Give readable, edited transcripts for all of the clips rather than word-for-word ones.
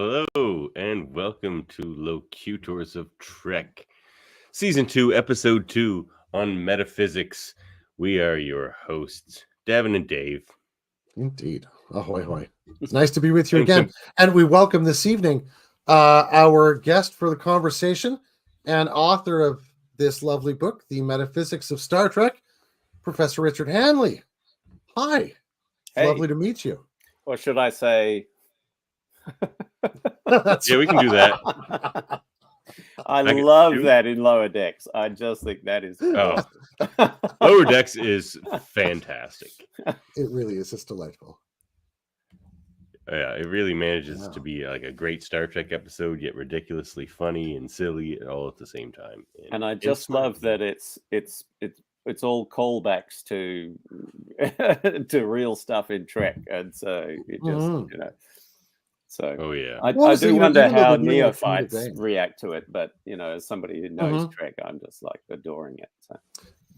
Hello, and welcome to Locutors of Trek, Season 2, Episode 2 on Metaphysics. We are your hosts, Davan and Dave. Indeed. Ahoy, hoy. It's nice to be with you again. And we welcome this evening our guest for the conversation and author of this lovely book, The Metaphysics of Star Trek, Professor Richard Hanley. Hi. It's lovely to meet you. Or should I say... Yeah, we can do that. I love that in Lower Decks. I just think that is... Lower Decks is fantastic. It really is. It's delightful. Yeah, it really manages to be like a great Star Trek episode, yet ridiculously funny and silly all at the same time. And I just love that it's all callbacks to to real stuff in Trek, and so it just So I do wonder how neophytes react to it, but as somebody who knows Trek, I'm just like adoring it. So.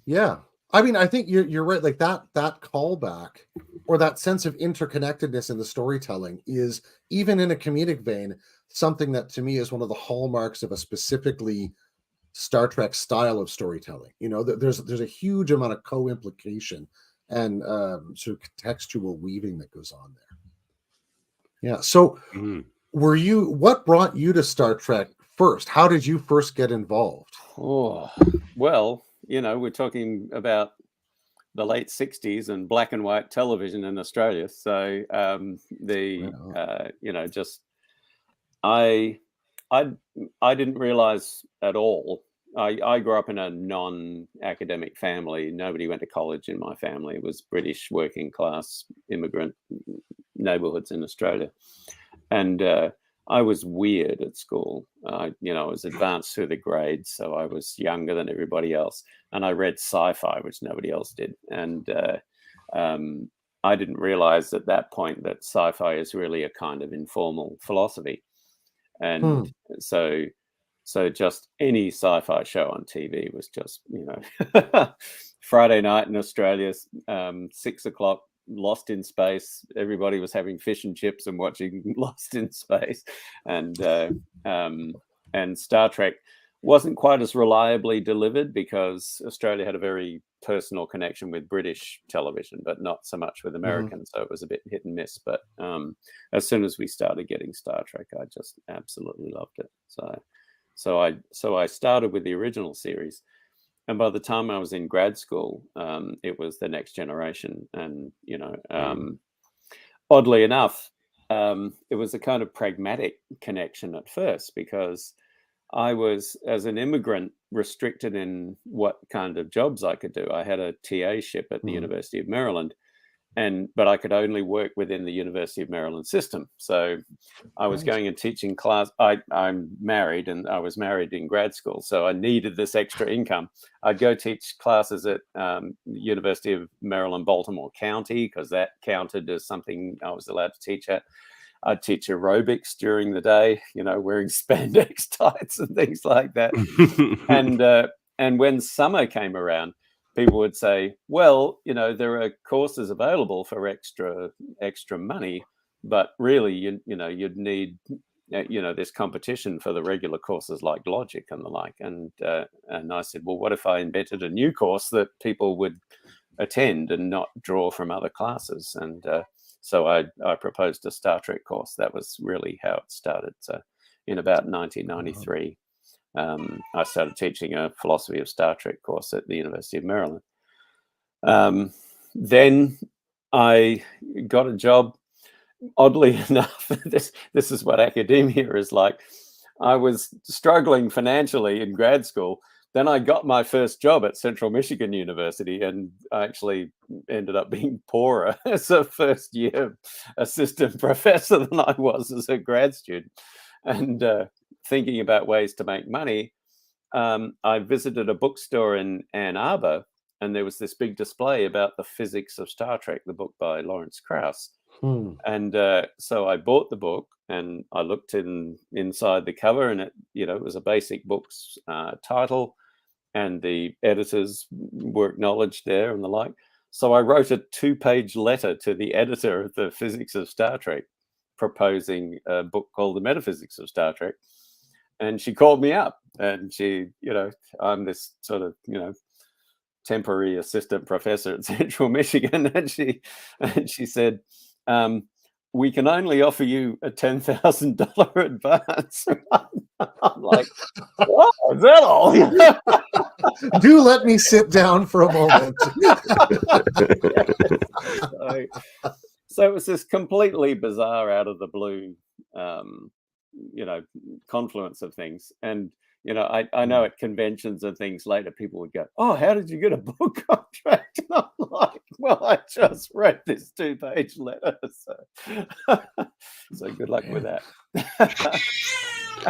Yeah. I mean, I think you're right. Like that callback or that sense of interconnectedness in the storytelling is, even in a comedic vein, something that to me is one of the hallmarks of a specifically Star Trek style of storytelling. There's a huge amount of co-implication and sort of contextual weaving that goes on there. Yeah. So what brought you to Star Trek first? How did you first get involved? Oh, well, we're talking about the late 60s and black and white television in Australia. So I didn't realize at all. I grew up in a non-academic family. Nobody went to college in my family. It was British working class immigrant neighborhoods in Australia. And I was weird at school. I was advanced through the grades, so I was younger than everybody else. And I read sci-fi, which nobody else did. And I didn't realize at that point that sci-fi is really a kind of informal philosophy. And so just any sci-fi show on TV was just, Friday night in Australia, 6 o'clock, Lost in Space. Everybody was having fish and chips and watching Lost in Space, and Star Trek wasn't quite as reliably delivered because Australia had a very personal connection with British television, but not so much with American. So it was a bit hit and miss. But as soon as we started getting Star Trek, I just absolutely loved it. So I started with the original series. And by the time I was in grad school, it was the next generation. And, oddly enough, it was a kind of pragmatic connection at first, because I was, as an immigrant, restricted in what kind of jobs I could do. I had a TA-ship at the University of Maryland, but I could only work within the University of Maryland system. So I was going and teaching class. I'm married, and I was married in grad school, so I needed this extra income. I'd go teach classes at University of Maryland, Baltimore County, because that counted as something I was allowed to teach at. I'd teach aerobics during the day, wearing spandex tights and things like that. And when summer came around, people would say, well, there are courses available for extra money, but really, you'd need, this competition for the regular courses like logic and the like. And I said, well, what if I invented a new course that people would attend and not draw from other classes? And so I proposed a Star Trek course. That was really how it started. So in about 1993, I started teaching a philosophy of Star Trek course at the University of Maryland. Then I got a job. Oddly enough, this is what academia is like. I was struggling financially in grad school. Then I got my first job at Central Michigan University, and I actually ended up being poorer as a first-year assistant professor than I was as a grad student. And thinking about ways to make money, I visited a bookstore in Ann Arbor, and there was this big display about the physics of Star Trek, the book by Lawrence Krauss. And so I bought the book, and I looked inside the cover, and it was a basic book's title, and the editors were acknowledged there and the like. So I wrote a 2-page letter to the editor of the Physics of Star Trek, proposing a book called The Metaphysics of Star Trek. And she called me up, and she, I'm this sort of, temporary assistant professor at Central Michigan, and she said, we can only offer you a $10,000 advance. I'm like, what? Is that all? Do let me sit down for a moment. So it was this completely bizarre, out of the blue, confluence of things. And I know at conventions and things later, people would go, "Oh, how did you get a book contract?" And I'm like, "Well, I just read this 2-page letter, so good luck with that."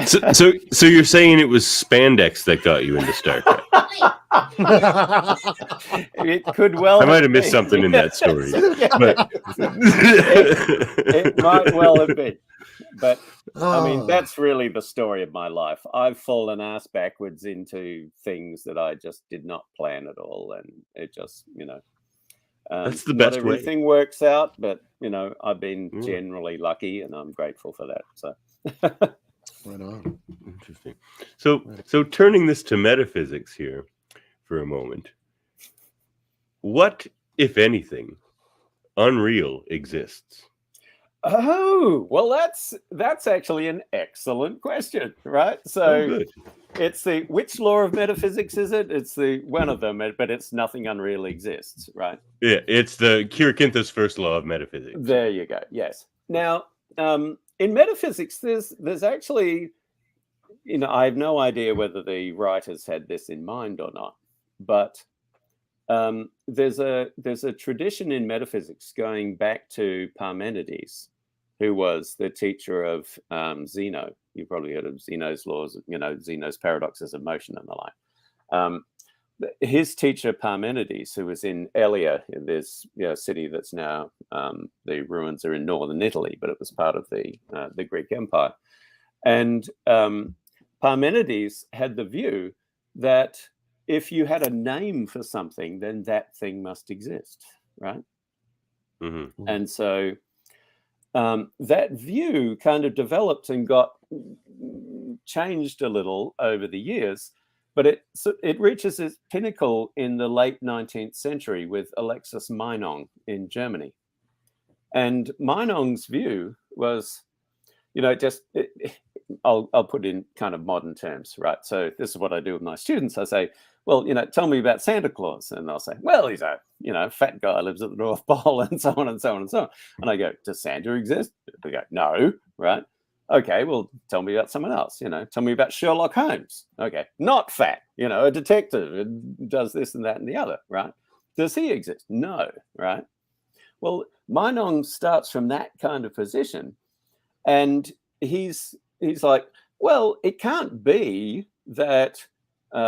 So you're saying it was spandex that got you into Star Trek? It could well. I might have missed something in that story, but it might well have been. But I mean, that's really the story of my life. I've fallen ass backwards into things that I just did not plan at all, and it just, that's the best not everything works out. But I've been generally lucky, and I'm grateful for that. So, right on. Interesting. So turning this to metaphysics here for a moment, what, if anything, unreal exists? Oh, well, that's actually an excellent question, right? So it's which law of metaphysics is it? It's one of them, but it's nothing unreal exists, right? Yeah, it's the Kirikinthos first law of metaphysics. There you go. Yes. Now, in metaphysics, there's actually, I have no idea whether the writers had this in mind or not, but there's a tradition in metaphysics going back to Parmenides, who was the teacher of Zeno. You've probably heard of Zeno's laws, Zeno's paradoxes of motion and the like. His teacher Parmenides, who was in Elia, this city that's now the ruins are in northern Italy, but it was part of the Greek Empire, and Parmenides had the view that if you had a name for something, then that thing must exist, right? Mm-hmm. And so that view kind of developed and got changed a little over the years, but it reaches its pinnacle in the late 19th century with Alexis Meinong in Germany. And Meinong's view was, I'll put in kind of modern terms, right? So this is what I do with my students. I say, well, tell me about Santa Claus. And they'll say, well, he's a, fat guy, lives at the North Pole, and so on and so on and so on. And I go, does Santa exist? They go, no, right? Okay, well, tell me about someone else. Tell me about Sherlock Holmes. Okay, not fat, a detective, does this and that and the other, right? Does he exist? No, right? Well, Meinong starts from that kind of position, and he's like, well, it can't be that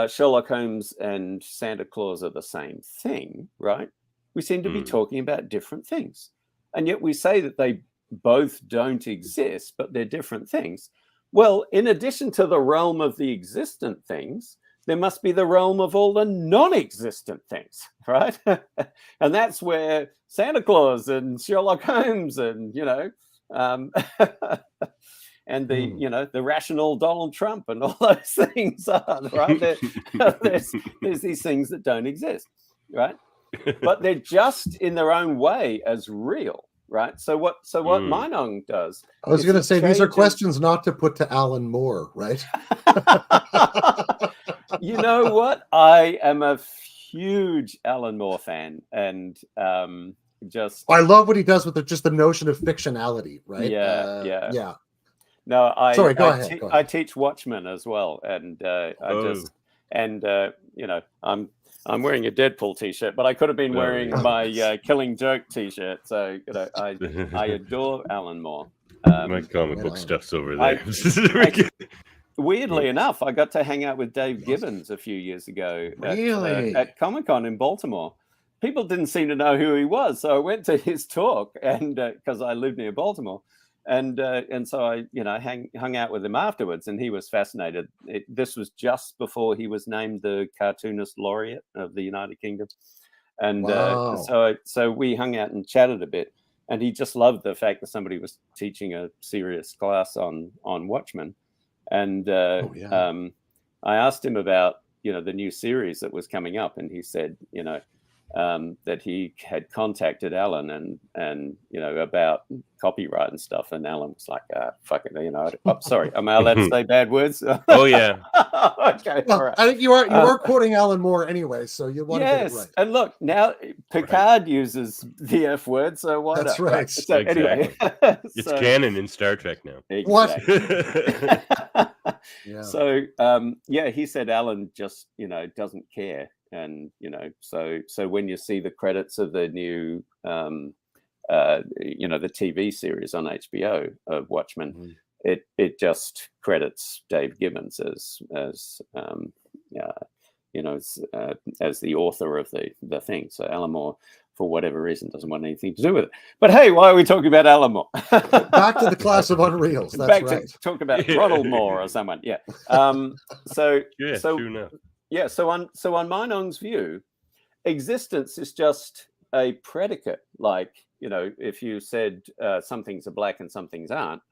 Sherlock Holmes and Santa Claus are the same thing, right? We seem to be talking about different things. And yet we say that they both don't exist, but they're different things. Well, in addition to the realm of the existent things, there must be the realm of all the non-existent things, right? And that's where Santa Claus and Sherlock Holmes and, and the rational Donald Trump and all those things are, right? There's these things that don't exist, right? But they're just in their own way as real, right? So what Meinong does, I was going to say, these are questions not to put to Alan Moore, right? You know what? I am a huge Alan Moore fan, and I love what he does with just the notion of fictionality, right? Yeah. No, Sorry, go ahead. I teach Watchmen as well, and I'm wearing a Deadpool t-shirt, but I could have been wearing my Killing Joke t-shirt. So I adore Alan Moore. My comic book stuff's over there. Weirdly enough, I got to hang out with Dave Gibbons a few years ago at Comic-Con in Baltimore. People didn't seem to know who he was, so I went to his talk, and because I live near Baltimore. And so I, hung out with him afterwards, and he was fascinated. This was just before he was named the cartoonist laureate of the United Kingdom, and so we hung out and chatted a bit. and he just loved the fact that somebody was teaching a serious class on Watchmen. And I asked him about, the new series that was coming up, and he said, that he had contacted Alan and about copyright and stuff, and Alan was like, fuck it, oh, sorry, am I allowed to say bad words? Oh yeah. Okay, well, all right. I think you are quoting Alan Moore anyway, so you want to get it right. And look, now Picard uses the F word, so why That's not? right. So anyway, it's canon in Star Trek now. Exactly. What? Yeah. So he said Alan just doesn't care, and so when you see the credits of the new the TV series on HBO of Watchmen, it just credits Dave Gibbons as the author of the thing. So Alan Moore, for whatever reason, doesn't want anything to do with it. But hey, why are we talking about Alan Moore? Back to the class of Unreals. That's Back right. to talk about Ronald Moore or someone. Yeah. True enough. Yeah. So on Meinong's view, existence is just a predicate. Like, if you said some things are black and some things aren't,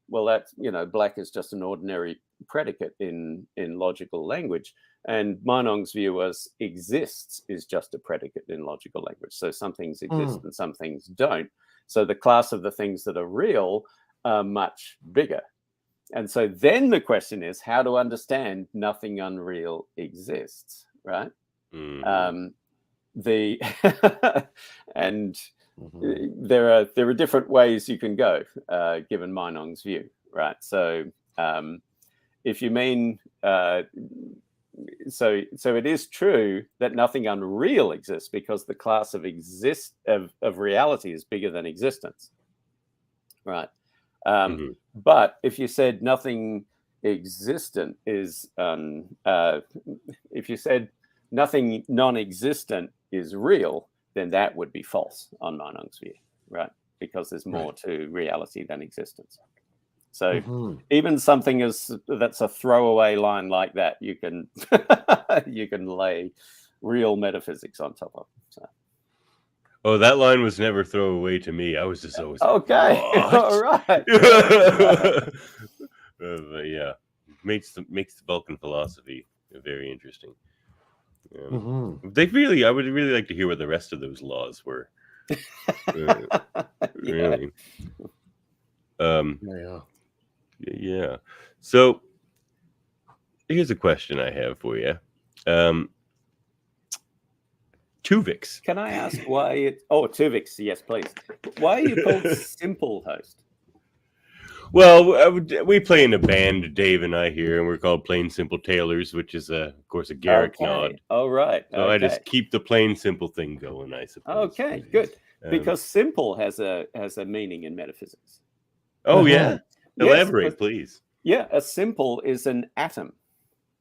well, that's, black is just an ordinary predicate in logical language. And Meinong's view was exists is just a predicate in logical language. So some things exist and some things don't. So the class of the things that are real are much bigger. And so then the question is how to understand nothing unreal exists, right? And there are different ways you can go, given Meinong's view, right? So if you mean so it is true that nothing unreal exists because the class of reality is bigger than existence, right? But if you said nothing existent is if you said nothing non-existent is real, then that would be false on Meinong's view, right? Because there's more to reality than existence. So even something that's a throwaway line like that, you can lay real metaphysics on top of. So. Oh, that line was never throwaway to me. I was just always okay. All right. But yeah, makes the Vulcan philosophy very interesting. I would really like to hear what the rest of those laws were. Really. Yeah. So here's a question I have for you. Tuvix. Can I ask why Tuvix, yes, please. Why are you called Simple Host? Well, we play in a band, Dave and I here, and we're called Plain Simple Tailors, which is, of course, a Garrick nod. Oh, right. So I just keep the plain simple thing going, I suppose. Okay, good. Because simple has a meaning in metaphysics. Oh, yeah. Elaborate, please. Yeah, a simple is an atom,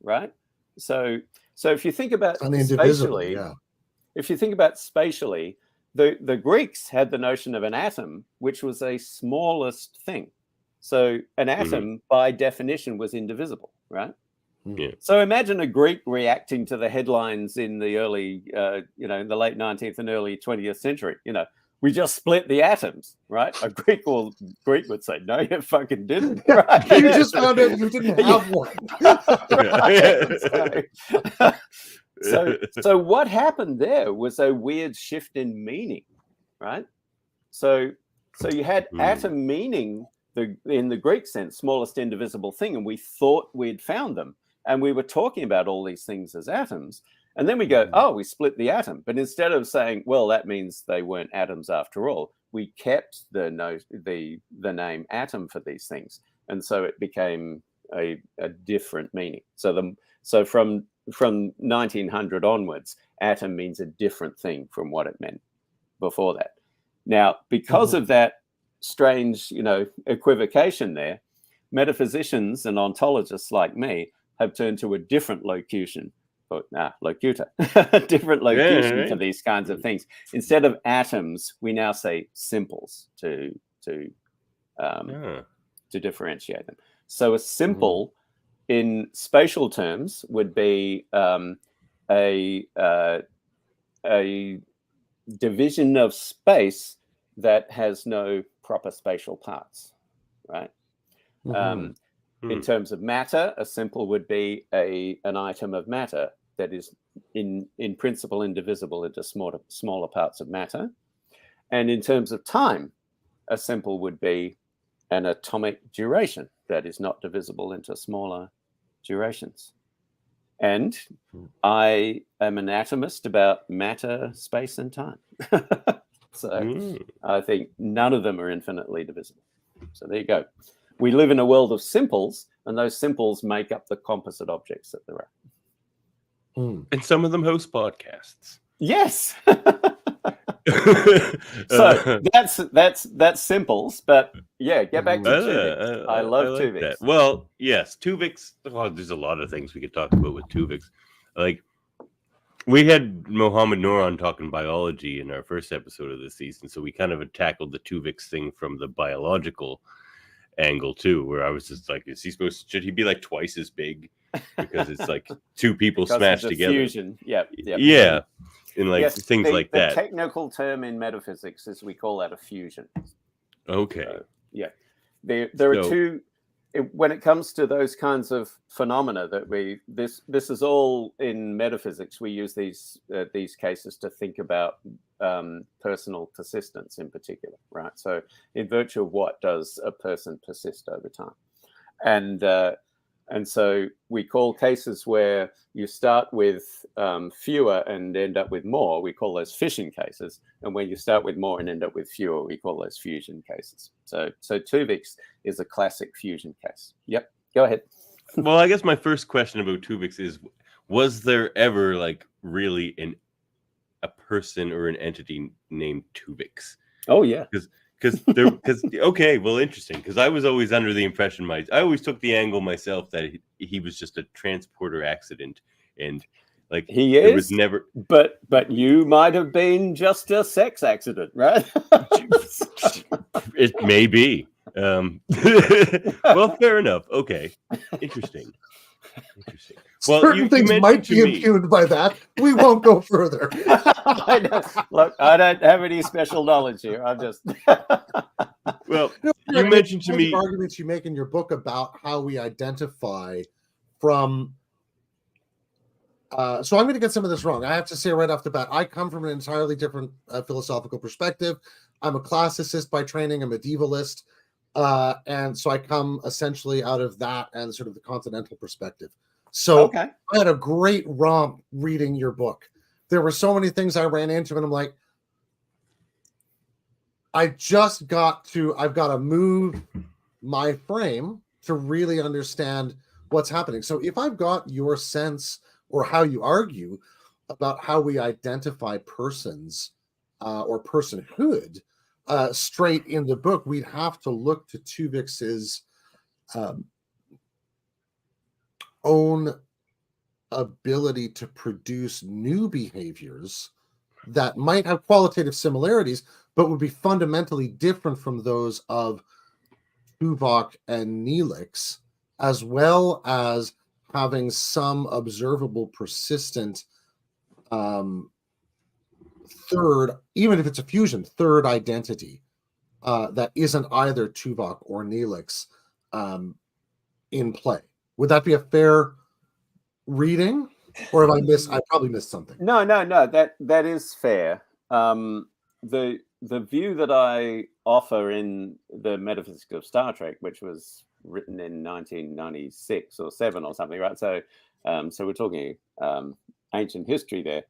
right? So if you think about spatially, if you think about spatially, the Greeks had the notion of an atom, which was a smallest thing. So an atom, by definition, was indivisible, right? Yeah. So imagine a Greek reacting to the headlines in the early, in the late 19th and early 20th century. We just split the atoms, right? A Greek would say, "No, you fucking didn't." Right? You just found out you didn't have one. So what happened there was a weird shift in meaning, right? So you had atom meaning in the Greek sense, smallest indivisible thing, and we thought we'd found them, and we were talking about all these things as atoms, and then we go, "Oh, we split the atom," but instead of saying, "Well, that means they weren't atoms after all," we kept the name atom for these things, and so it became a different meaning. So from 1900 onwards, atom means a different thing from what it meant before that. Now, because of that strange, equivocation there, metaphysicians and ontologists like me have turned to a different locutor, different locution for these kinds of things. Instead of atoms, we now say simples to differentiate them. So a simple in spatial terms would be a division of space that has no proper spatial parts, right? In terms of matter, a simple would be an item of matter that is in principle indivisible into smaller parts of matter. And in terms of time, a simple would be an atomic duration that is not divisible into smaller durations. And I am an atomist about matter, space, and time. So I think none of them are infinitely divisible. So there you go. We live in a world of simples, and those simples make up the composite objects that there are. And some of them host podcasts. Yes. So that's simples, but yeah, get back to Tuvix. I love Tuvix. That. Well, yes, Tuvix. Oh, there's a lot of things we could talk about with Tuvix. Like, we had Mohammed Noor on talking biology in our first episode of this season, so we kind of had tackled the Tuvix thing from the biological angle too, where I was just like, should he be like twice as big because it's like two people smashed together? Fusion. Yeah. And like things like that. The technical term in metaphysics is we call that a fusion. Okay. So, there are two. When it comes to those kinds of phenomena that this is all in metaphysics. We use these cases to think about personal persistence in particular, right? So in virtue of what does a person persist over time? And so we call cases where you start with fewer and end up with more, we call those fission cases. And when you start with more and end up with fewer, we call those fusion cases. So Tuvix is a classic fusion case. Yep, go ahead. Well, I guess my first question about Tuvix is, was there ever like really a person or an entity named Tuvix? Oh, yeah. Okay, well, interesting, because I was always under the impression I always took the angle myself that he was just a transporter accident, and like he is. There was never, but you might have been just a sex accident, right? It may be. Well, fair enough. Okay, interesting. Well, certain things might be impugned by that. We won't go further. Look, I don't have any special knowledge here. I'm just. Well, you mentioned to me arguments you make in your book about how we identify from. So I'm going to get some of this wrong. I have to say right off the bat, I come from an entirely different philosophical perspective. I'm a classicist by training, a medievalist. And so I come essentially out of that and sort of the continental perspective. So I had a great romp reading your book. There were so many things I ran into, and I'm like, I've got to move my frame to really understand what's happening. So if I've got your sense or how you argue about how we identify persons or personhood, straight in the book, we'd have to look to Tuvix's own ability to produce new behaviors that might have qualitative similarities, but would be fundamentally different from those of Tuvok and Neelix, as well as having some observable persistent third, even if it's a fusion, third identity that isn't either Tuvok or Neelix in play. Would that be a fair reading, or have I probably missed something? No. That is fair. The view that I offer in the Metaphysics of Star Trek, which was written in 1996 or 7 or something, right? So we're talking ancient history there.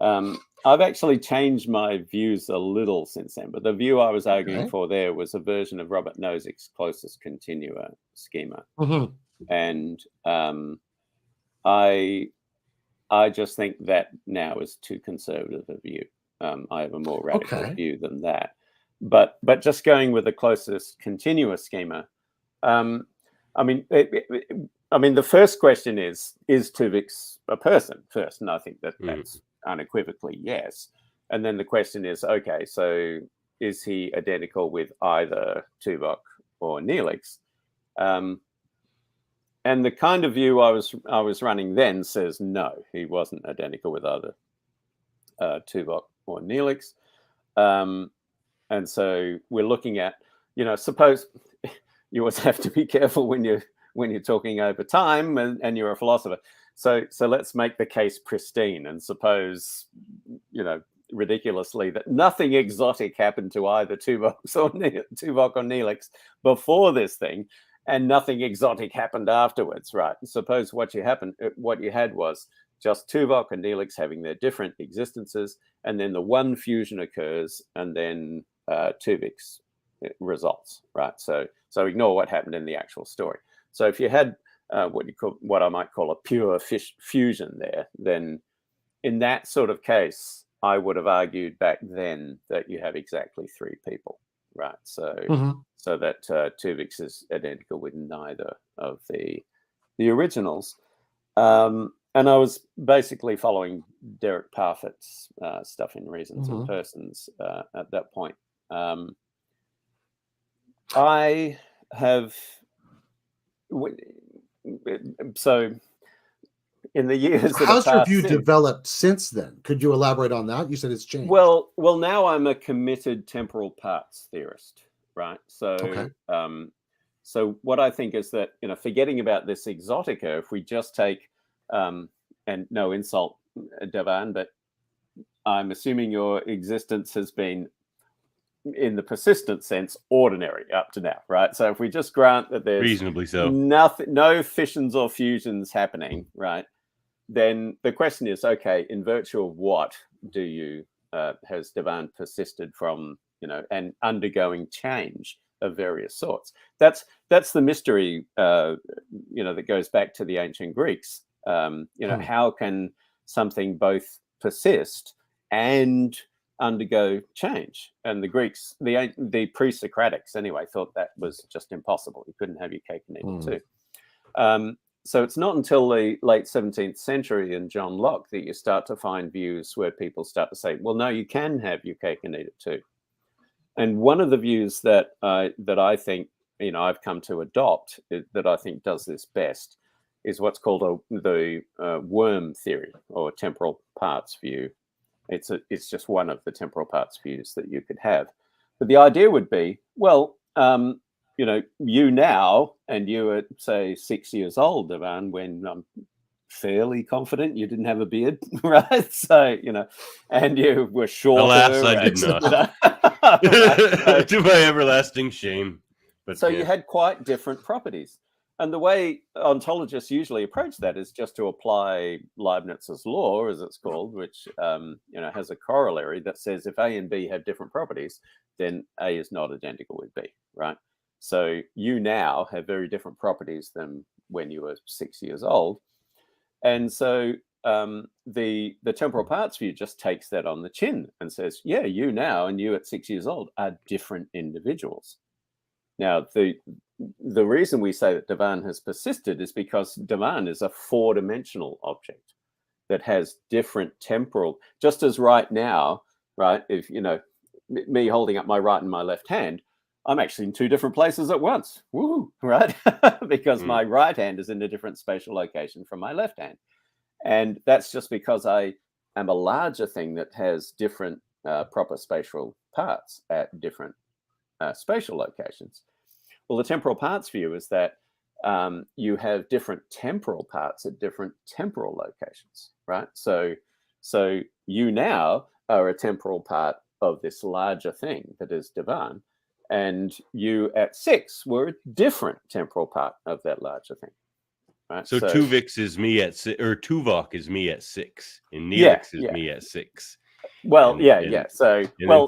I've actually changed my views a little since then, but the view I was arguing for there was a version of Robert Nozick's closest continua schema. Mm-hmm. And I just think that now is too conservative a view. I have a more radical view than that. But just going with the closest continuous schema, I mean, the first question is Tuvix a person first? And I think that's unequivocally yes. And then the question is, okay, so is he identical with either Tuvok or Neelix? And the kind of view I was running then says no, he wasn't identical with either Tuvok or Neelix. And so we're looking at, suppose you always have to be careful when you're talking over time and you're a philosopher. So let's make the case pristine and suppose, ridiculously, that nothing exotic happened to either Tuvok or Neelix before this thing, and nothing exotic happened afterwards, right? And suppose what you had was just Tuvok and Neelix having their different existences, and then the one fusion occurs, and then Tuvix results, right? So ignore what happened in the actual story. So if you had what I might call a pure fusion there, then in that sort of case, I would have argued back then that you have exactly 3 people, right? So so that Tuvix is identical with neither of the originals. And I was basically following Derek Parfit's stuff in Reasons and Persons at that point. I have... So in the years that how's your view since, developed since then? Could you elaborate on that? You said it's changed. Well, now I'm a committed temporal parts theorist, right? So so what I think is that, forgetting about this exotica, if we just take and no insult, Davan, but I'm assuming your existence has been, in the persistent sense, ordinary up to now, right? So if we just grant that there's reasonably so no fissions or fusions happening, right, then the question is, okay, in virtue of what do you has Davan persisted from, and undergoing change of various sorts? That's the mystery, that goes back to the ancient Greeks. How can something both persist and undergo change? And the Greeks, the pre-Socratics anyway, thought that was just impossible. You couldn't have your cake and eat it too. So it's not until the late 17th century and John Locke that you start to find views where people start to say, well, no, you can have your cake and eat it too. And one of the views that I think, I've come to adopt, that I think does this best, is what's called the worm theory, or temporal parts view. It's just one of the temporal parts views that you could have. But the idea would be, well, you now, and you were, say, 6 years old, Davan, when I'm fairly confident you didn't have a beard, right? So, and you were shorter. Alas, I did not. Right? To my everlasting shame. But so you had quite different properties. And the way ontologists usually approach that is just to apply Leibniz's law, as it's called, which has a corollary that says if A and B have different properties, then A is not identical with B, right? So you now have very different properties than when you were 6 years old. And so the temporal parts view just takes that on the chin and says, yeah, you now and you at 6 years old are different individuals. Now, the reason we say that Davan has persisted is because Davan is a 4-dimensional object that has different temporal, just as right now, right, if, me holding up my right and my left hand, I'm actually in 2 different places at once. Woo, right? Because my right hand is in a different spatial location from my left hand. And that's just because I am a larger thing that has different proper spatial parts at different spatial locations. Well, the temporal parts view is that you have different temporal parts at different temporal locations, right? So you now are a temporal part of this larger thing that is Davan, and you at 6 were a different temporal part of that larger thing, right? So Tuvix is me at 6, or Tuvok is me at 6, and Neelix is me at 6. Well, So, well,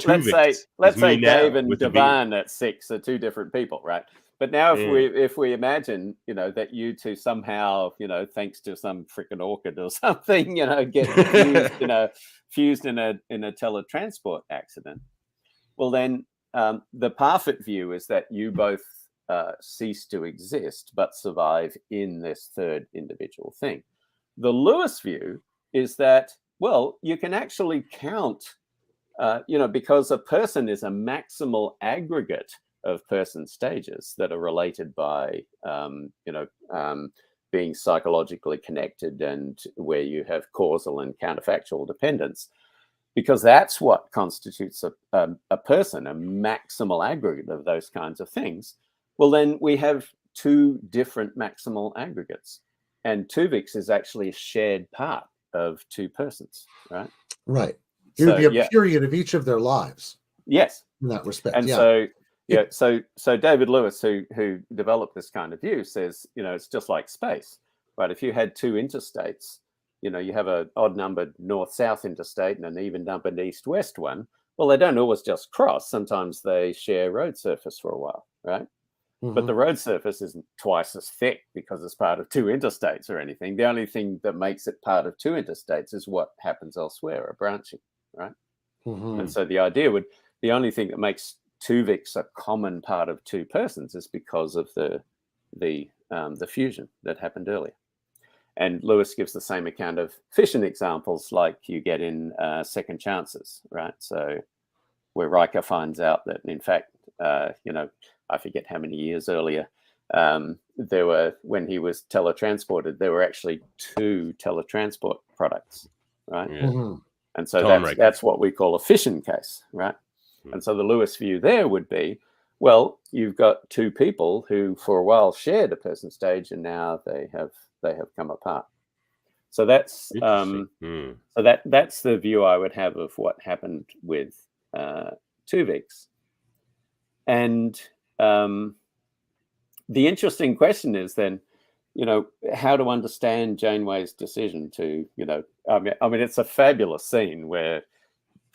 let's say Dave and Davan at 6 are 2 different people, right? But now, if we imagine, that you two somehow, thanks to some freaking orchid or something, get fused in a teletransport accident, well, then the Parfit view is that you both cease to exist but survive in this 3rd individual thing. The Lewis view is that, well, you can actually count, because a person is a maximal aggregate of person stages that are related by, being psychologically connected and where you have causal and counterfactual dependence. because that's what constitutes a person, a maximal aggregate of those kinds of things. Well, then we have two different maximal aggregates, and Tuvix is actually a shared part of two persons, right? Right. It would be a period of each of their lives. Yes. In that respect. And so David Lewis, who developed this kind of view, says, it's just like space, right? If you had two interstates, you have an odd numbered north-south interstate and an even numbered east-west one. Well, they don't always just cross. Sometimes they share road surface for a while, right? Mm-hmm. But the road surface isn't twice as thick because it's part of two interstates or anything. The only thing that makes it part of two interstates is what happens elsewhere, a branching, right? Mm-hmm. And so the only thing that makes Tuvix a common part of two persons is because of the fusion that happened earlier. And Lewis gives the same account of fission examples like you get in Second Chances, right? So where Riker finds out that, in fact, I forget how many years earlier, when he was teletransported, there were actually two teletransport products, right? Yeah. Mm-hmm. And so that's what we call a fission case, right? Mm-hmm. And so the Lewis view there would be, well, you've got two people who for a while shared a person stage, and now they have come apart. So that's that's the view I would have of what happened with Tuvix. And the interesting question is then, how to understand Janeway's decision to, I mean, it's a fabulous scene where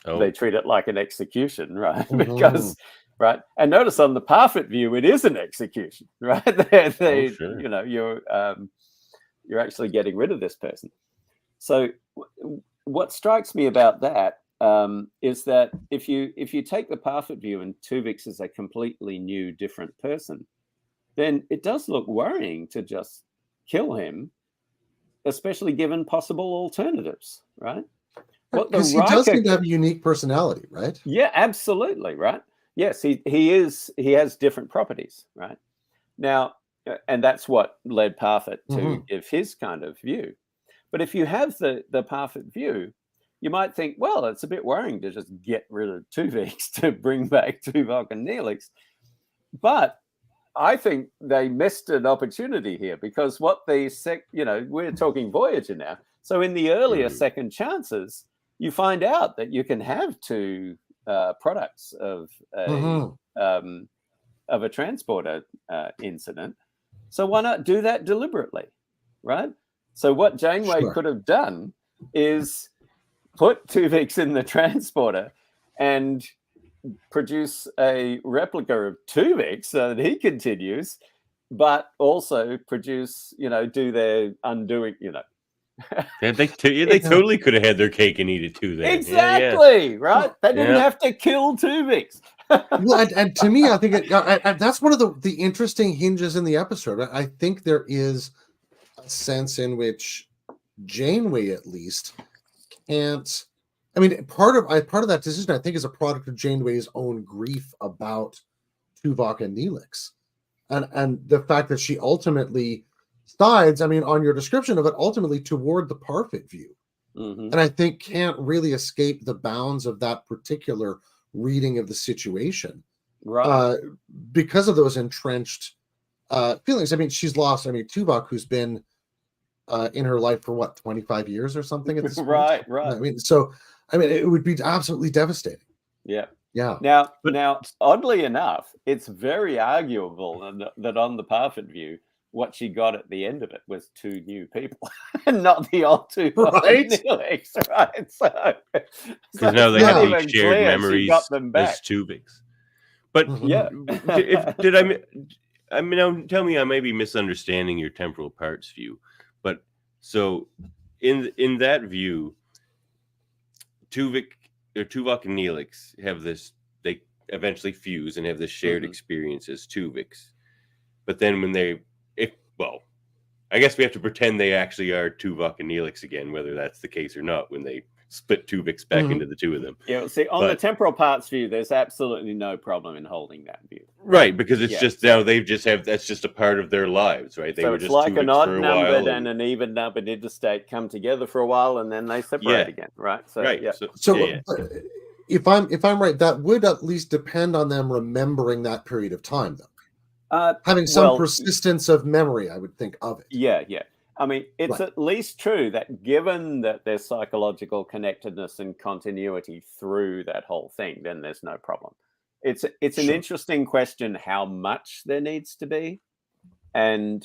they treat it like an execution, right? Mm-hmm. Because, right, and notice on the Parfit view, it is an execution, right? Sure. You're actually getting rid of this person. So what strikes me about that is that if you take the Parfit view and Tuvix is a completely new, different person, then it does look worrying to just kill him, especially given possible alternatives, right? Because he does seem to have a unique personality, right? Yeah, absolutely, right? Yes, he has different properties, right? Now, and that's what led Parfit to give his kind of view. But if you have the Parfit view, you might think, well, it's a bit worrying to just get rid of Tuvix to bring back Tuvok and Neelix. But I think they missed an opportunity here, because what we're talking Voyager now. So in the earlier Second Chances, you find out that you can have two products of a transporter incident. So why not do that deliberately, right? So what Janeway could have done is put Tuvix in the transporter and produce a replica of Tuvix so that he continues, but also produce, do their undoing, Yeah, they totally could have had their cake and eat it too. There, exactly, right? They didn't have to kill Tuvix. Well, and to me, I think that's one of the interesting hinges in the episode. I think there is a sense in which Janeway, at least, can't. I mean, part of that decision, I think, is a product of Janeway's own grief about Tuvok and Neelix, and the fact that she ultimately sides, I mean, on your description of it, ultimately toward the Parfit view, and I think can't really escape the bounds of that particular reading of the situation, right? Because of those entrenched feelings. I mean, she's lost. I mean, Tuvok, who's been in her life for what, 25 years or something at this point. Right. I mean, so it would be absolutely devastating. Yeah. Yeah. Now, oddly enough, it's very arguable that on the Parfit view, what she got at the end of it was two new people, and not the old two. Right. Neelix, right. So now they have these shared memories as Tuvix. But did I mean, tell me I may be misunderstanding your temporal parts view, but so in that view, Tuvok and Neelix have this, they eventually fuse and have this shared experience as Tuvix. But then when I guess we have to pretend they actually are Tuvok and Neelix again, whether that's the case or not, when they split Tuvix back into the two of them. Yeah, see, on the temporal parts view, there's absolutely no problem in holding that view. Right, because it's just now that's just a part of their lives, right? They so were it's just like Tuvix an odd for a numbered while, and an even numbered interstate come together for a while and then they separate again, right? So, right. Yeah. So if I'm right, that would at least depend on them remembering that period of time, though. Having some persistence of memory, I would think of it. Yeah. I mean, it's at least true that given that there's psychological connectedness and continuity through that whole thing, then there's no problem. It's an interesting question how much there needs to be, and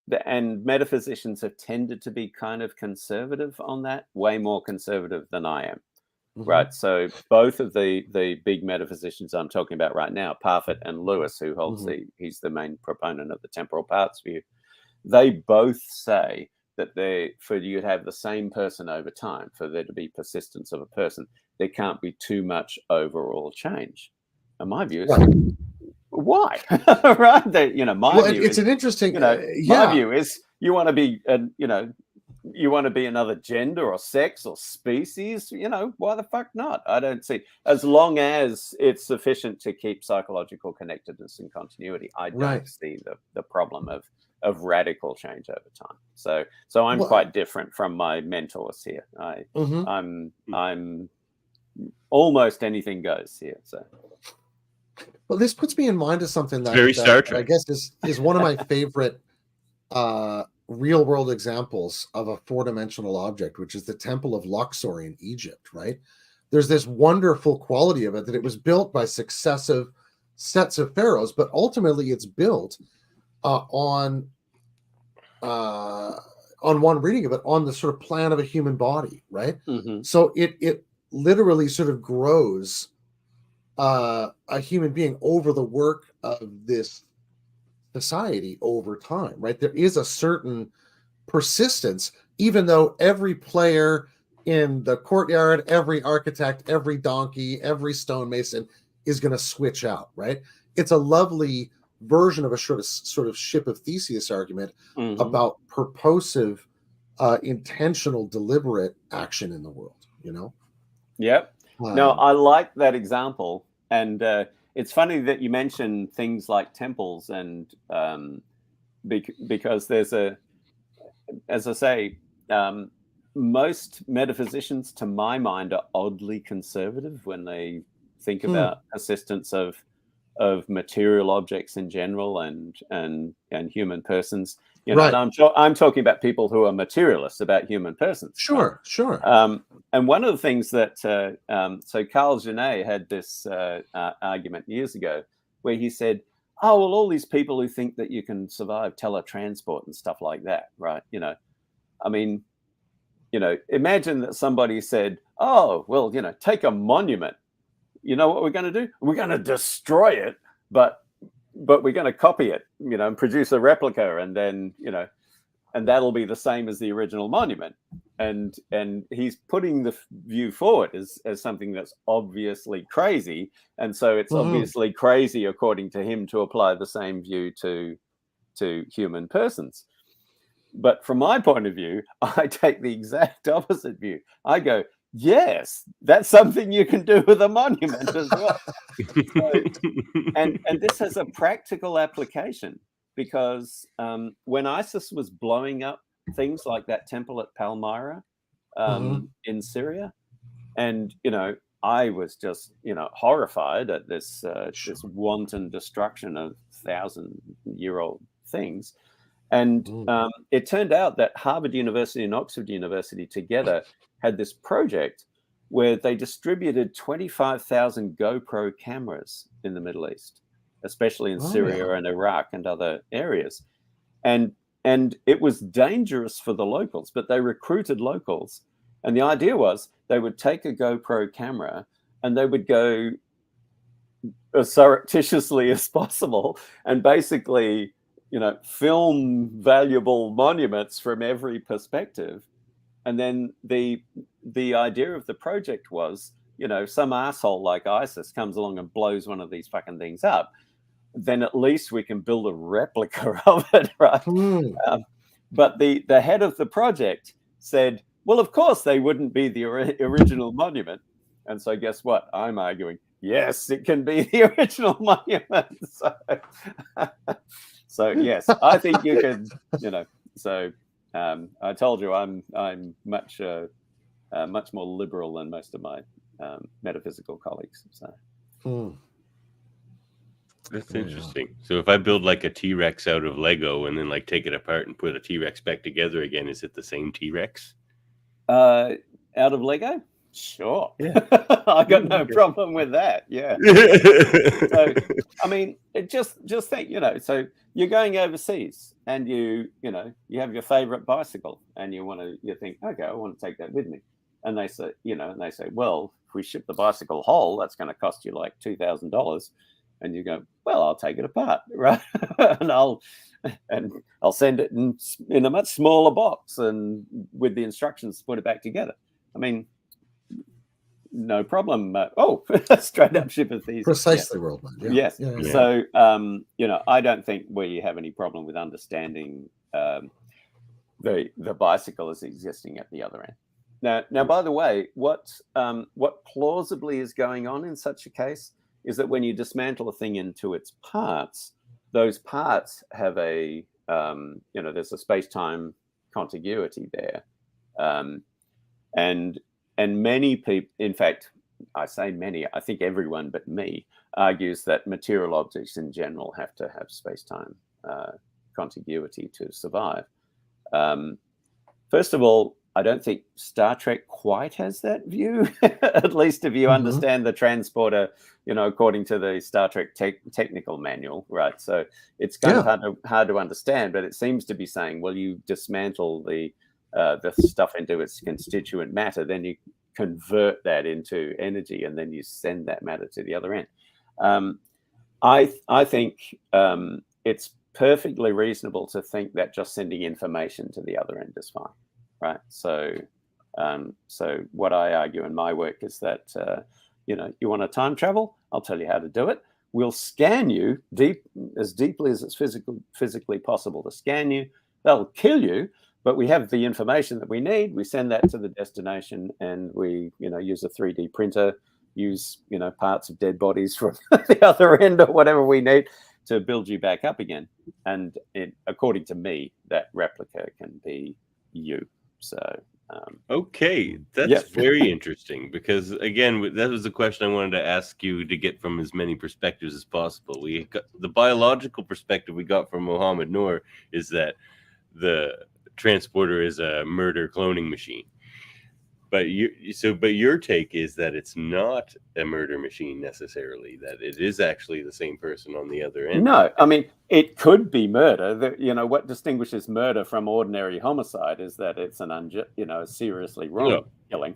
metaphysicians have tended to be kind of conservative on that, way more conservative than I am. Right, so both of the big metaphysicians I'm talking about right now, Parfit and Lewis, who holds he's the main proponent of the temporal parts view, they both say that for you to have the same person over time, for there to be persistence of a person, there can't be too much overall change. And my view is, why? Right? My view is, an interesting. My view is you want to be, you want to be another gender or sex or species, why the fuck not? I don't see, as long as it's sufficient to keep psychological connectedness and continuity, I don't see the problem of radical change over time. So I'm quite different from my mentors here. I'm almost anything goes here. So, well, this puts me in mind of something that I guess is one of my favorite real world examples of a 4-dimensional object, which is the Temple of Luxor in Egypt, right? There's this wonderful quality of it that it was built by successive sets of pharaohs, but ultimately it's built on one reading of it on the sort of plan of a human body, right? So it literally sort of grows a human being over the work of this society over time, right? There is a certain persistence, even though every player in the courtyard, every architect, every donkey, every stonemason is going to switch out, right? It's a lovely version of a sort of ship of Theseus argument about purposive, intentional, deliberate action in the world, Yep. No, I like that example. And it's funny that you mention things like temples and because there's as I say, most metaphysicians, to my mind, are oddly conservative when they think about persistence of material objects in general and human persons. And I'm talking about people who are materialists about human persons. Sure. And one of the things that so Carl Genet had this argument years ago where he said, oh, well, all these people who think that you can survive teletransport and stuff like that, right? I mean, imagine that somebody said, oh, well, take a monument. You know what we're going to do? We're going to destroy it, but we're going to copy it, and produce a replica, and then, and that'll be the same as the original monument. And he's putting the view forward as something that's obviously crazy. And so it's obviously crazy, according to him, to apply the same view to human persons. But from my point of view, I take the exact opposite view. I go, yes, that's something you can do with a monument as well. And this has a practical application because when ISIS was blowing up things like that temple at Palmyra in Syria, and I was just horrified at this this wanton destruction of 1,000-year-old things. And it turned out that Harvard University and Oxford University together had this project where they distributed 25,000 GoPro cameras in the Middle East, especially in Syria and Iraq and other areas. And it was dangerous for the locals, but they recruited locals. And the idea was they would take a GoPro camera and they would go as surreptitiously as possible and basically film valuable monuments from every perspective. And then the idea of the project was, some asshole like ISIS comes along and blows one of these fucking things up, then at least we can build a replica of it, right? But the head of the project said, well, of course they wouldn't be the original monument. And so guess what? I'm arguing, yes, it can be the original monument. So yes, I think you can, so I told you I'm much more liberal than most of my metaphysical colleagues. So that's interesting. So if I build like a T-Rex out of Lego and then like take it apart and put a T-Rex back together again, is it the same T-Rex? Out of Lego? Sure. Yeah. I got no problem with that. Yeah. So, I mean, just think, so you're going overseas and you have your favorite bicycle and you think, okay, I want to take that with me. And they say, well, if we ship the bicycle whole, that's going to cost you like $2,000. And you go, well, I'll take it apart, right? and I'll send it in a much smaller box and with the instructions to put it back together. I mean, no problem. Straight up ship of these. Precisely, Worldman. Yeah. Yes. Yeah. So, I don't think we have any problem with understanding the bicycle as existing at the other end. Now, by the way, what plausibly is going on in such a case is that when you dismantle a thing into its parts, those parts have there's a space-time contiguity there. And many people, in fact, I say many, I think everyone but me, argues that material objects in general have to have space-time contiguity to survive. First of all, I don't think Star Trek quite has that view, at least if you understand the transporter, according to the Star Trek technical manual, right? So it's kind of hard to understand, but it seems to be saying, well, you dismantle the stuff into its constituent matter, then you convert that into energy, and then you send that matter to the other end. I think it's perfectly reasonable to think that just sending information to the other end is fine. Right. So what I argue in my work is that, you want to time travel? I'll tell you how to do it. We'll scan you as deeply as it's physically possible to scan you. They'll kill you, but we have the information that we need. We send that to the destination and we, use a 3D printer, use, parts of dead bodies from the other end or whatever we need to build you back up again. And according to me, that replica can be you. So okay, that's very interesting, because again, that was the question I wanted to ask you to get from as many perspectives as possible. We got the biological perspective we got from Mohammed Noor is that the transporter is a murder cloning machine. But your take is that it's not a murder machine necessarily, that it is actually the same person on the other end. No, I mean, it could be murder. What distinguishes murder from ordinary homicide is that it's a seriously wrong killing.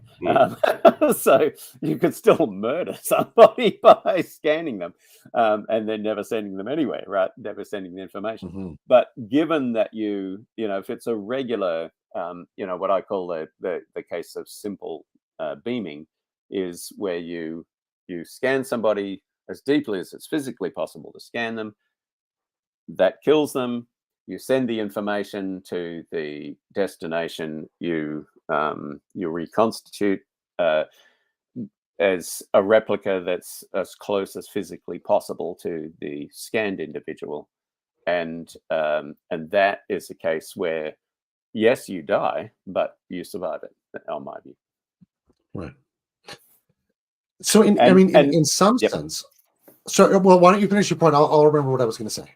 So you could still murder somebody by scanning them and then never sending them anywhere, right? Never sending the information. But given that if it's a regular what I call the case of simple beaming is where you scan somebody as deeply as it's physically possible to scan them. That kills them. You send the information to the destination. You reconstitute as a replica that's as close as physically possible to the scanned individual, and that is a case where, yes, you die, but you survive it, on my view. Right. So, in some sense, so, well, why don't you finish your point? I'll remember what I was going to say.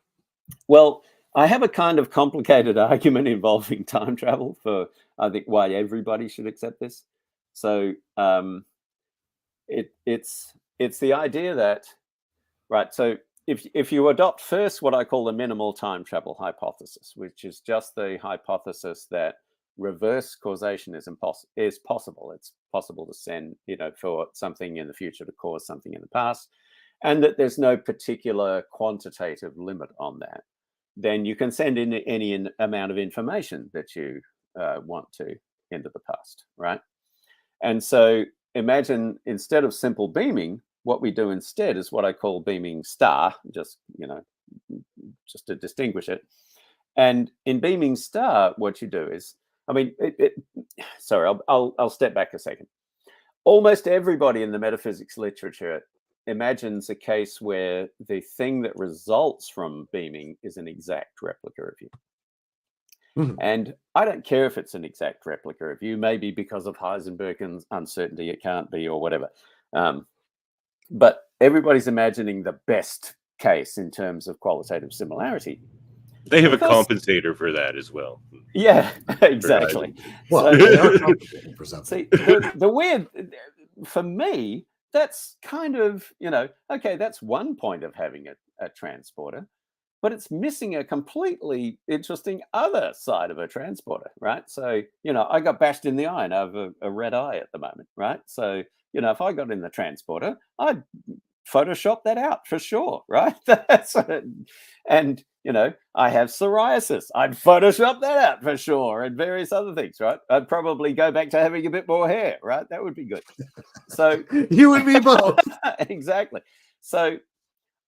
Well, I have a kind of complicated argument involving time travel for, I think, why everybody should accept this. So, it's the idea that, right, so if you adopt first what I call the minimal time travel hypothesis, which is just the hypothesis that reverse causation is possible. It's possible to send, for something in the future to cause something in the past, and that there's no particular quantitative limit on that. Then you can send in any amount of information that you want to into the past, right? And so imagine instead of simple beaming, what we do instead is what I call beaming star, just to distinguish it. And in beaming star, what you do is I mean, sorry, I'll step back a second. Almost everybody in the metaphysics literature imagines a case where the thing that results from beaming is an exact replica of you. Mhm. And I don't care if it's an exact replica of you, maybe because of Heisenberg's uncertainty, it can't be, or whatever. But everybody's imagining the best case in terms of qualitative similarity. They have a Because- compensator for that as well. Yeah, exactly. Well, So- they are complicated for something. See, the weird, for me, that's kind of, okay, that's one point of having a transporter, but it's missing a completely interesting other side of a transporter, right? So, I got bashed in the eye and I have a red eye at the moment, right? So, if I got in the transporter, I'd Photoshop that out for sure, right? And, I have psoriasis. I'd Photoshop that out for sure, and various other things, right? I'd probably go back to having a bit more hair, right? That would be good. So You and me both. exactly. So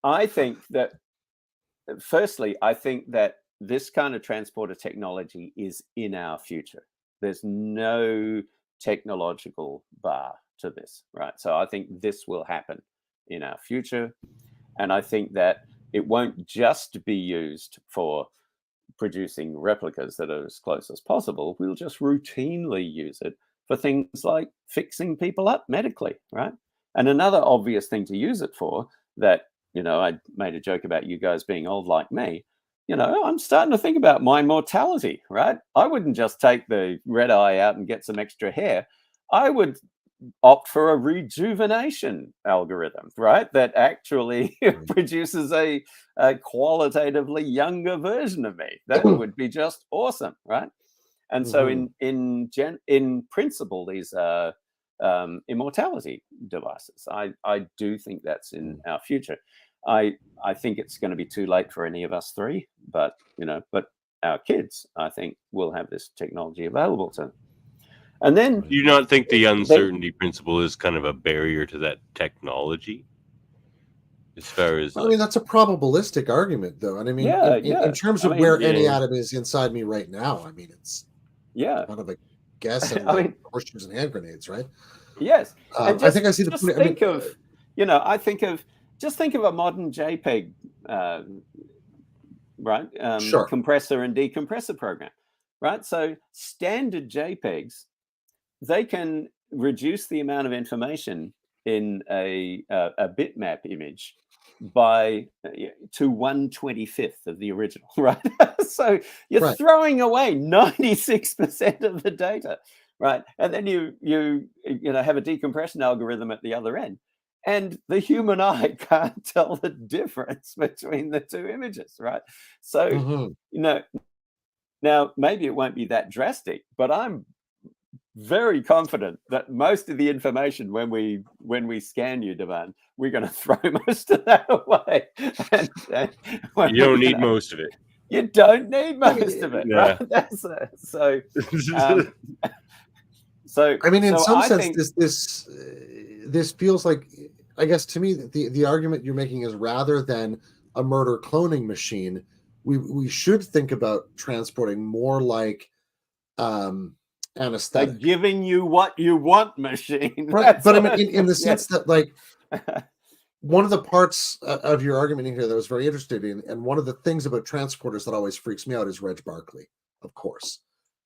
I think that, firstly, I think that this kind of transporter technology is in our future. There's no technological bar to this, right? So I think this will happen in our future. And I think that it won't just be used for producing replicas that are as close as possible. We'll just routinely use it for things like fixing people up medically, right? And another obvious thing to use it for that, I made a joke about you guys being old like me. I'm starting to think about my mortality, right? I wouldn't just take the red eye out and get some extra hair. I would opt for a rejuvenation algorithm, right? That actually produces a qualitatively younger version of me. That would be just awesome, right? And so in principle, these are immortality devices. I do think that's in our future. I think it's going to be too late for any of us three, but our kids, I think, will have this technology available to them. And then, do you not think the uncertainty principle is kind of a barrier to that technology? As far as, I mean, that's a probabilistic argument, though. And I mean, in terms of where any atom is inside me right now, I mean, it's kind of a guess and horseshoes and hand grenades, right? Yes. I think I see the just point. Think of just think of a modern JPEG, right? Sure. Compressor and decompressor program, right? So standard JPEGs, they can reduce the amount of information in a bitmap image by to 1/25 of the original, right? So you're throwing away 96% of the data, right? And then you have a decompression algorithm at the other end, and the human eye can't tell the difference between the two images, right? So now maybe it won't be that drastic, but I'm very confident that most of the information when we scan you, Davan, we're going to throw most of that away. You don't need most of it. You don't need most of it, right? So I mean, in some sense, think, this feels like, I guess to me, the argument you're making is rather than a murder cloning machine, we should think about transporting more like anesthetic, giving you what you want machine, right? But I mean, in the sense that, like, one of the parts of your argument here that I was very interested in, and one of the things about transporters that always freaks me out is Reg Barkley, of course,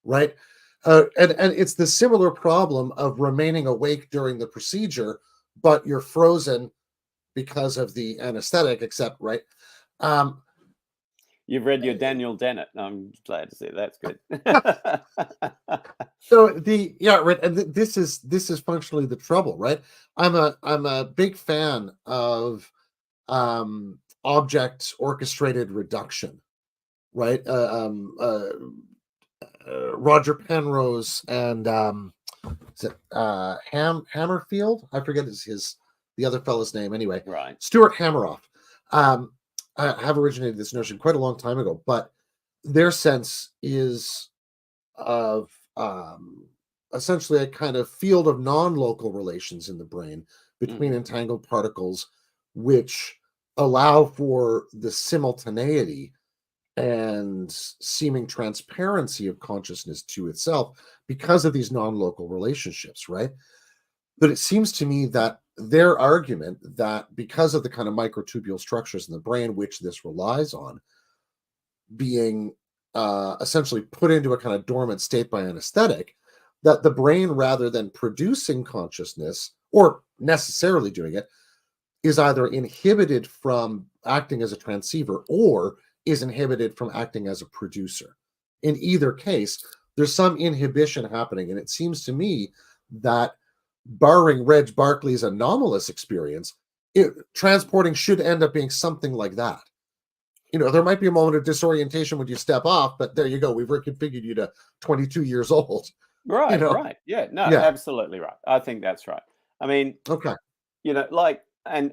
right? And it's the similar problem of remaining awake during the procedure, but you're frozen because of the anesthetic, except, right? You've read your Daniel Dennett. I'm glad to see that's good. So right, and this is functionally the trouble, right? I'm a big fan of object orchestrated reduction, right? Roger Penrose and is it Hammerfield? I forget the other fellow's name anyway. Right. Stuart Hameroff. Have originated this notion quite a long time ago, but their sense is of essentially a kind of field of non-local relations in the brain between entangled particles, which allow for the simultaneity and seeming transparency of consciousness to itself because of these non-local relationships, right? But it seems to me that their argument that because of the kind of microtubule structures in the brain, which this relies on, being essentially put into a kind of dormant state by anesthetic, that the brain, rather than producing consciousness or necessarily doing it, is either inhibited from acting as a transceiver or is inhibited from acting as a producer. In either case, there's some inhibition happening. And it seems to me that, barring Reg Barclay's anomalous experience, transporting should end up being something like that. There might be a moment of disorientation when you step off, but there you go. We've reconfigured you to 22 years old. Right, right. Yeah, no, absolutely right. I think that's right. I mean, okay. And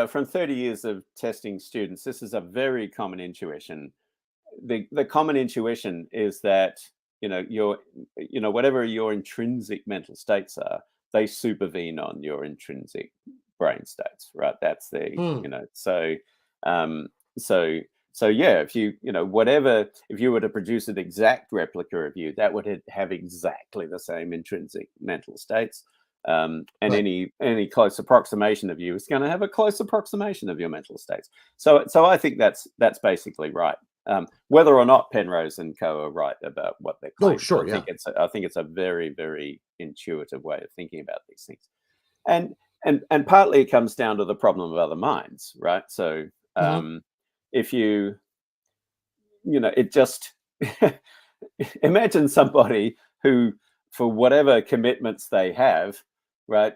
from 30 years of testing students, this is a very common intuition. The common intuition is that, whatever your intrinsic mental states are, they supervene on your intrinsic brain states, right? That's so yeah, if you were to produce an exact replica of you, that would have exactly the same intrinsic mental states. And right. any close approximation of you is going to have a close approximation of your mental states. So I think that's basically right. Whether or not Penrose and co are right about what they're claiming, I think it's a very, very intuitive way of thinking about these things, and partly it comes down to the problem of other minds, right? So if it just imagine somebody who, for whatever commitments they have, right,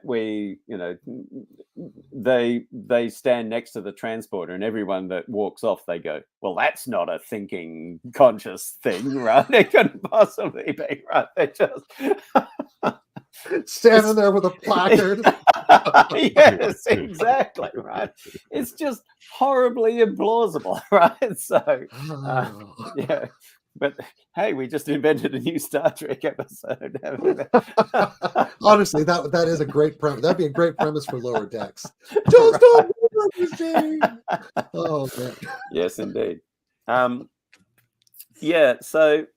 they stand next to the transporter, and everyone that walks off, they go, well, that's not a thinking conscious thing, right? It couldn't possibly be, right? They just standing there with a placard. Yes, exactly, right? It's just horribly implausible, right? So yeah. But hey, we just invented a new Star Trek episode. Honestly, that is a great premise. That'd be a great premise for Lower Decks. Just a machine. Oh man. Yes, indeed. Yeah. So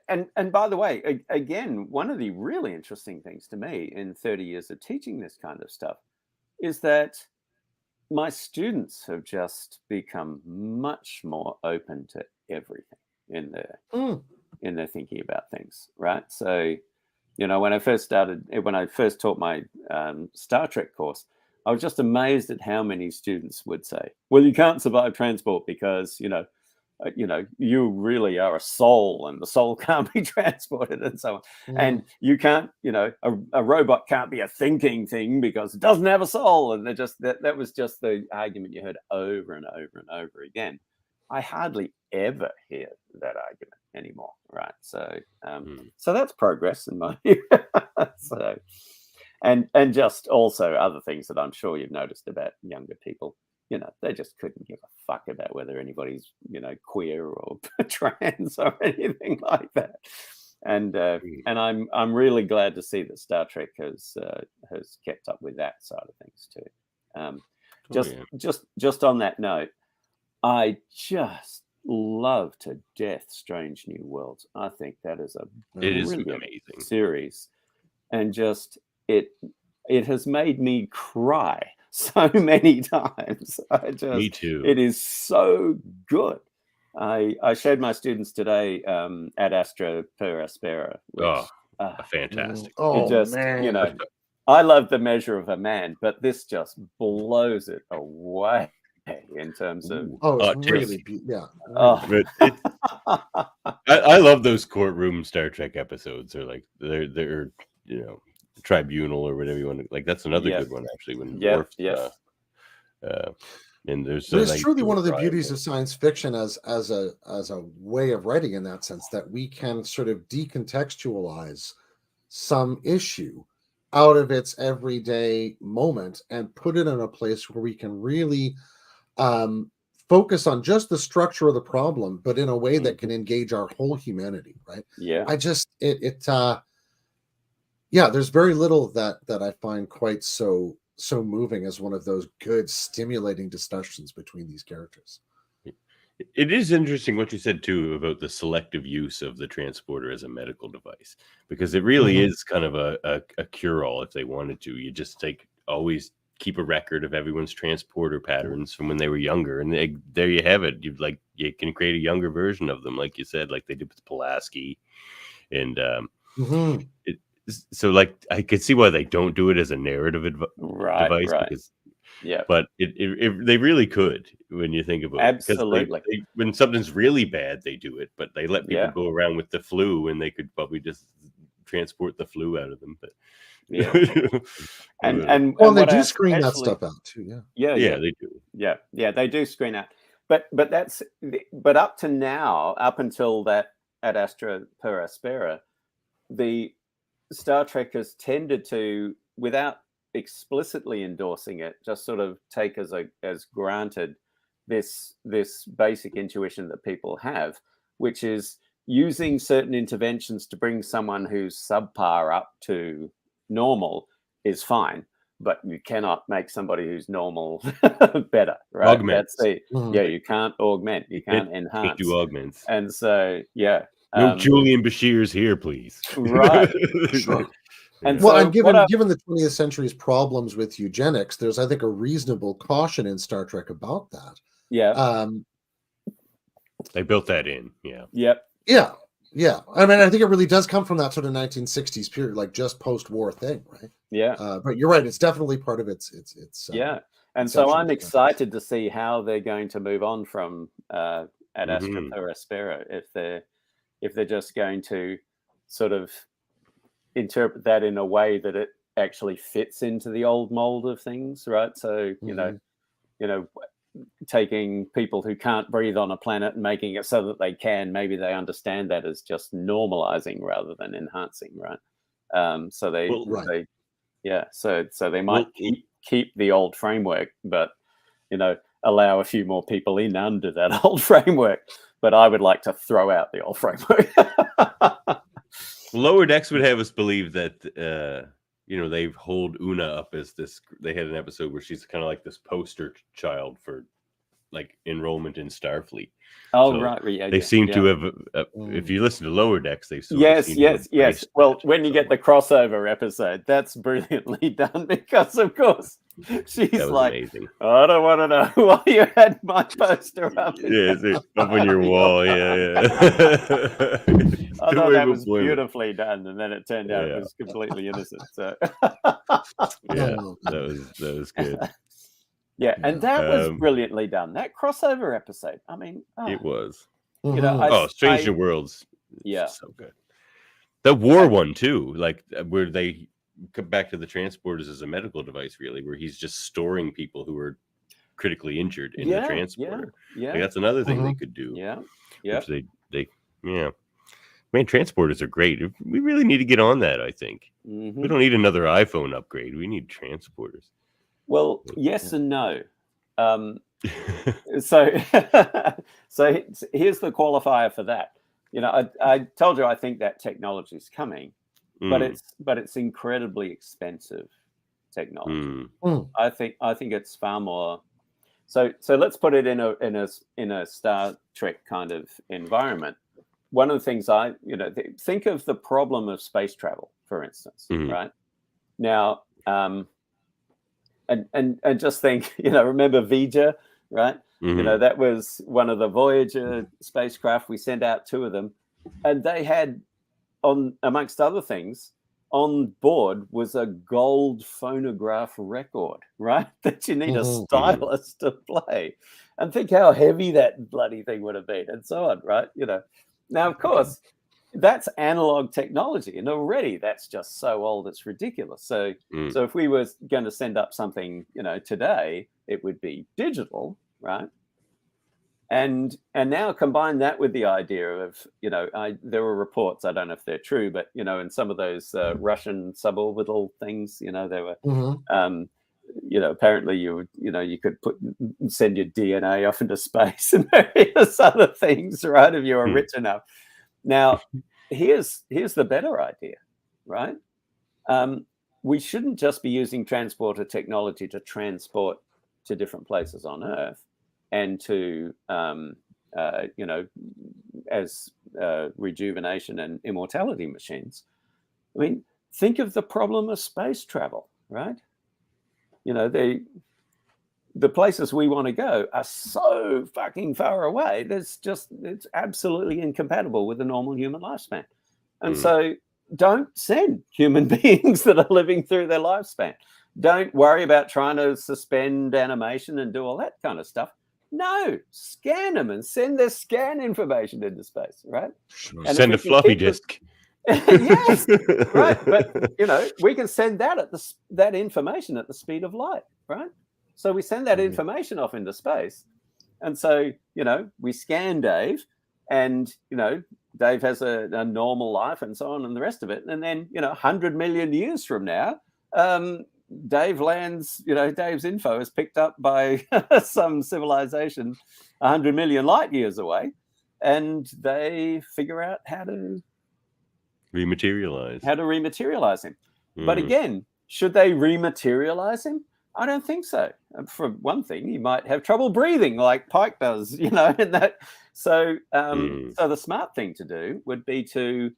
and by the way, again, one of the really interesting things to me in 30 years of teaching this kind of stuff is that my students have just become much more open to everything in their thinking about things, right? So, when I first taught my Star Trek course, I was just amazed at how many students would say, well, you can't survive transport because, you really are a soul and the soul can't be transported and so on. And you can't, a robot can't be a thinking thing because it doesn't have a soul. And that was just the argument you heard over and over and over again. I hardly ever hear that argument anymore. Right. So, so that's progress in my view. So, and just also other things that I'm sure you've noticed about younger people. They just couldn't give a fuck about whether anybody's, queer or trans or anything like that. And I'm really glad to see that Star Trek has kept up with that side of things too. Just on that note, I just love to death Strange New Worlds. I think that is it is amazing series, and just it has made me cry so many times. Me too. It is so good. I showed my students today Ad Astra per Aspera. Fantastic. Man. I love The Measure of a Man, but this just blows it away in terms of really I love those courtroom Star Trek episodes. They're tribunal or whatever you want to, like. That's another good one actually, when and there's truly one of the beauties of science fiction as a way of writing, in that sense, that we can sort of decontextualize some issue out of its everyday moment and put it in a place where we can really focus on just the structure of the problem, but in a way that can engage our whole humanity, right? There's very little that I find quite so so moving as one of those good, stimulating discussions between these characters. It is interesting what you said too about the selective use of the transporter as a medical device, because it really is kind of a cure-all if they wanted to. You just always keep a record of everyone's transporter patterns from when they were younger, and there you have it. You can create a younger version of them, like you said, like they did with Pulaski, and so like I could see why they don't do it as a narrative device, because but they really could when you think about Absolutely. it. When something's really bad, they do it, but they let people go around with the flu, and they could probably just transport the flu out of them. But and they do screen that stuff out too. Yeah, they do. Yeah, they do screen out. But up to now, up until that Ad Astra per Aspera, the Star Trek has tended to, without explicitly endorsing it, just sort of take as granted this basic intuition that people have, which is using certain interventions to bring someone who's subpar up to normal is fine, but you cannot make somebody who's normal better, right? Augment. You can't augment, you can't enhance. Can't do augments. And so no Julian Bashir's here, please. Right. Sure. And given the 20th century's problems with eugenics, there's, I think, a reasonable caution in Star Trek about that. Yeah. They built that in. Yeah. Yep. Yeah. I mean, I think it really does come from that sort of 1960s period, like just post-war thing, right? Yeah. But you're right; it's definitely part of its. And so I'm excited to see how they're going to move on from Ad Astra per Aspera, if they're just going to sort of interpret that in a way that it actually fits into the old mold of things, right? So you know, taking people who can't breathe on a planet and making it so that they can, maybe they understand that as just normalizing rather than enhancing, right? So they might keep the old framework, but allow a few more people in under that old framework. But I would like to throw out the old framework. Lower Decks would have us believe that they hold Una up as this. They had an episode where she's kind of like this poster child for like enrollment in Starfleet. Oh, so right. Yeah, they seem to have. If you listen to Lower Decks, they yes. Well, when you get the crossover episode, that's brilliantly done, because of course she's like, amazing. I don't want to know why you had my poster up. Up on your wall. Yeah. I thought that was beautifully done, and then it turned out it was completely innocent. So that was good. Yeah, and that was brilliantly done. That crossover episode. I mean, it was. Strange New Worlds. Yeah, so good. The war one too, like where they come back to the transporters as a medical device, really, where he's just storing people who are critically injured in the transporter. Yeah, like, that's another thing they could do. Yeah. Which man, transporters are great. We really need to get on that. I think we don't need another iPhone upgrade. We need transporters. Well, yes and no. So here's the qualifier for that. I told you I think that technology is coming, but it's incredibly expensive technology. I think it's far more. So let's put it in a Star Trek kind of environment. One of the things think of the problem of space travel, for instance, right? Now, and just think, remember Vija, right? That was one of the Voyager spacecraft. We sent out 2 of them, and they had, amongst other things, on board was a gold phonograph record, right? That you need a stylus to play. And think how heavy that bloody thing would have been, and so on, right? Now, of course, that's analog technology, and already that's just so old it's ridiculous. So if we were going to send up something today, it would be digital, right? And now combine that with the idea of there were reports, I don't know if they're true, but in some of those Russian suborbital things, there were apparently you could send your DNA off into space and various other things, right, if you were rich enough. Now, here's the better idea, right? we shouldn't just be using transporter technology to transport to different places on Earth and to, as rejuvenation and immortality machines. I mean, think of the problem of space travel, right? The places we want to go are so fucking far away. It's absolutely incompatible with a normal human lifespan. And so don't send human beings that are living through their lifespan. Don't worry about trying to suspend animation and do all that kind of stuff. No, scan them and send their scan information into space, right? And send a floppy disk. Yes, right. But we can send that information at the speed of light, right? So we send that information off into space, and so we scan Dave, and Dave has a normal life and so on, and the rest of it, and then 100 million years from now, Dave lands. Dave's info is picked up by some civilization 100 million light years away, and they figure out how to rematerialize him. But again, should they rematerialize him? I don't think so. For one thing, he might have trouble breathing like Pike does, and that. So the smart thing to do would be to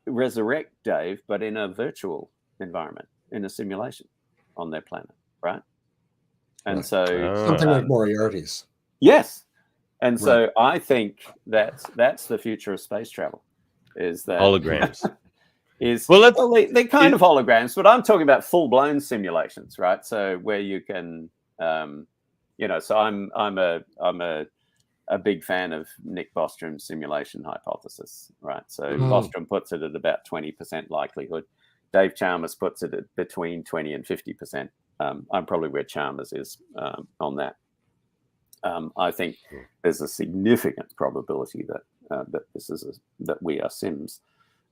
resurrect Dave, but in a virtual environment, in a simulation on their planet, right? And so something like Moriarty's. Yes. And so I think that's the future of space travel. Is that holograms? They're kind of holograms, but I'm talking about full-blown simulations, right? So where you can, so I'm a big fan of Nick Bostrom's simulation hypothesis, right? So Bostrom puts it at about 20% likelihood. Dave Chalmers puts it at between 20 and 50%. I'm probably where Chalmers is on that. I think there's a significant probability that that we are Sims,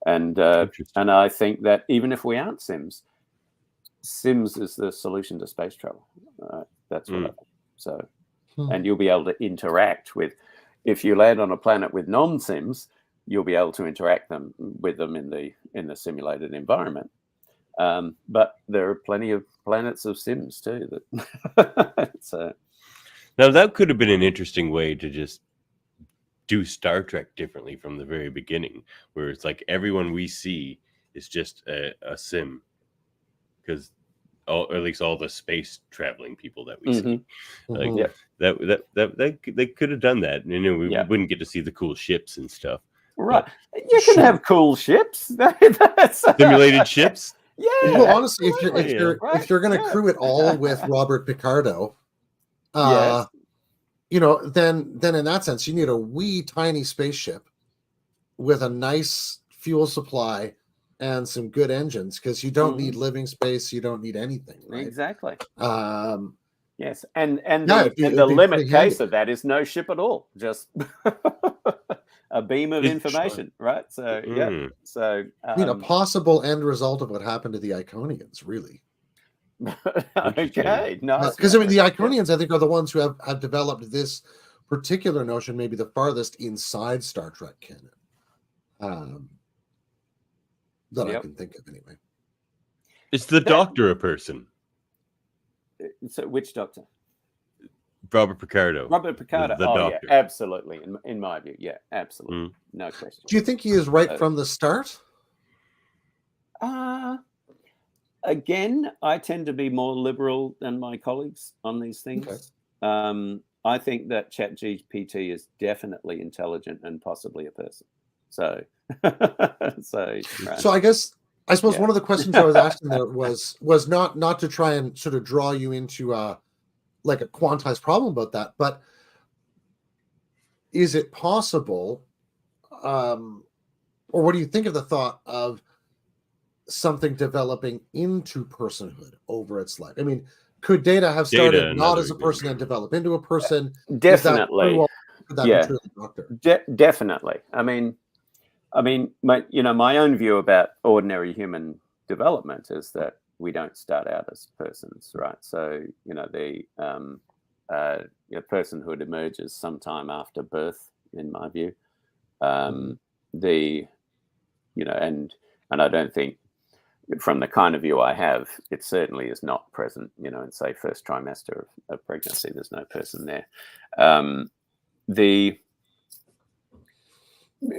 and I think that even if we aren't Sims is the solution to space travel. That's what I think. So, and you'll be able to interact with. If you land on a planet with non-Sims, you'll be able to interact with them in the simulated environment. But there are plenty of planets of Sims too. That now that could have been an interesting way to just do Star Trek differently from the very beginning, where it's like everyone we see is just a sim, because or at least all the space traveling people that we see, that they could have done that. We wouldn't get to see the cool ships and stuff. Right, you can have cool ships. Simulated ships. Yeah. Well, honestly, if you're going to crew it all with Robert Picardo, yes. Then in that sense, you need a wee tiny spaceship with a nice fuel supply and some good engines, because you don't need living space, you don't need anything. Right? Exactly. Yes, and it'd the limit case handy. of that is no ship at all, just a beam of information, right? So so a possible end result of what happened to the Iconians, really. Okay, nice. Because the Iconians, I think, are the ones who have developed this particular notion, maybe the farthest inside Star Trek canon, that I can think of anyway. Is the Doctor a person? So which Doctor? Robert Picardo. Robert Picardo. The Doctor. Yeah, absolutely. In my view, yeah, absolutely, no question. Do you think he is right from the start? Again, I tend to be more liberal than my colleagues on these things. Okay. I think that ChatGPT is definitely intelligent and possibly a person. So, So I suppose one of the questions I was asking there was not to try and sort of draw you into like a quantized problem about that, but is it possible, or what do you think of the thought of something developing into personhood over its life? I mean, could Data have started not as a person and develop into a person? Definitely. Could that be true of the Doctor? Definitely. I mean, my own view about ordinary human development is that we don't start out as persons, right? So, the personhood emerges sometime after birth, in my view. And I don't think, from the kind of view I have, it certainly is not present, in say first trimester of pregnancy. There's no person there.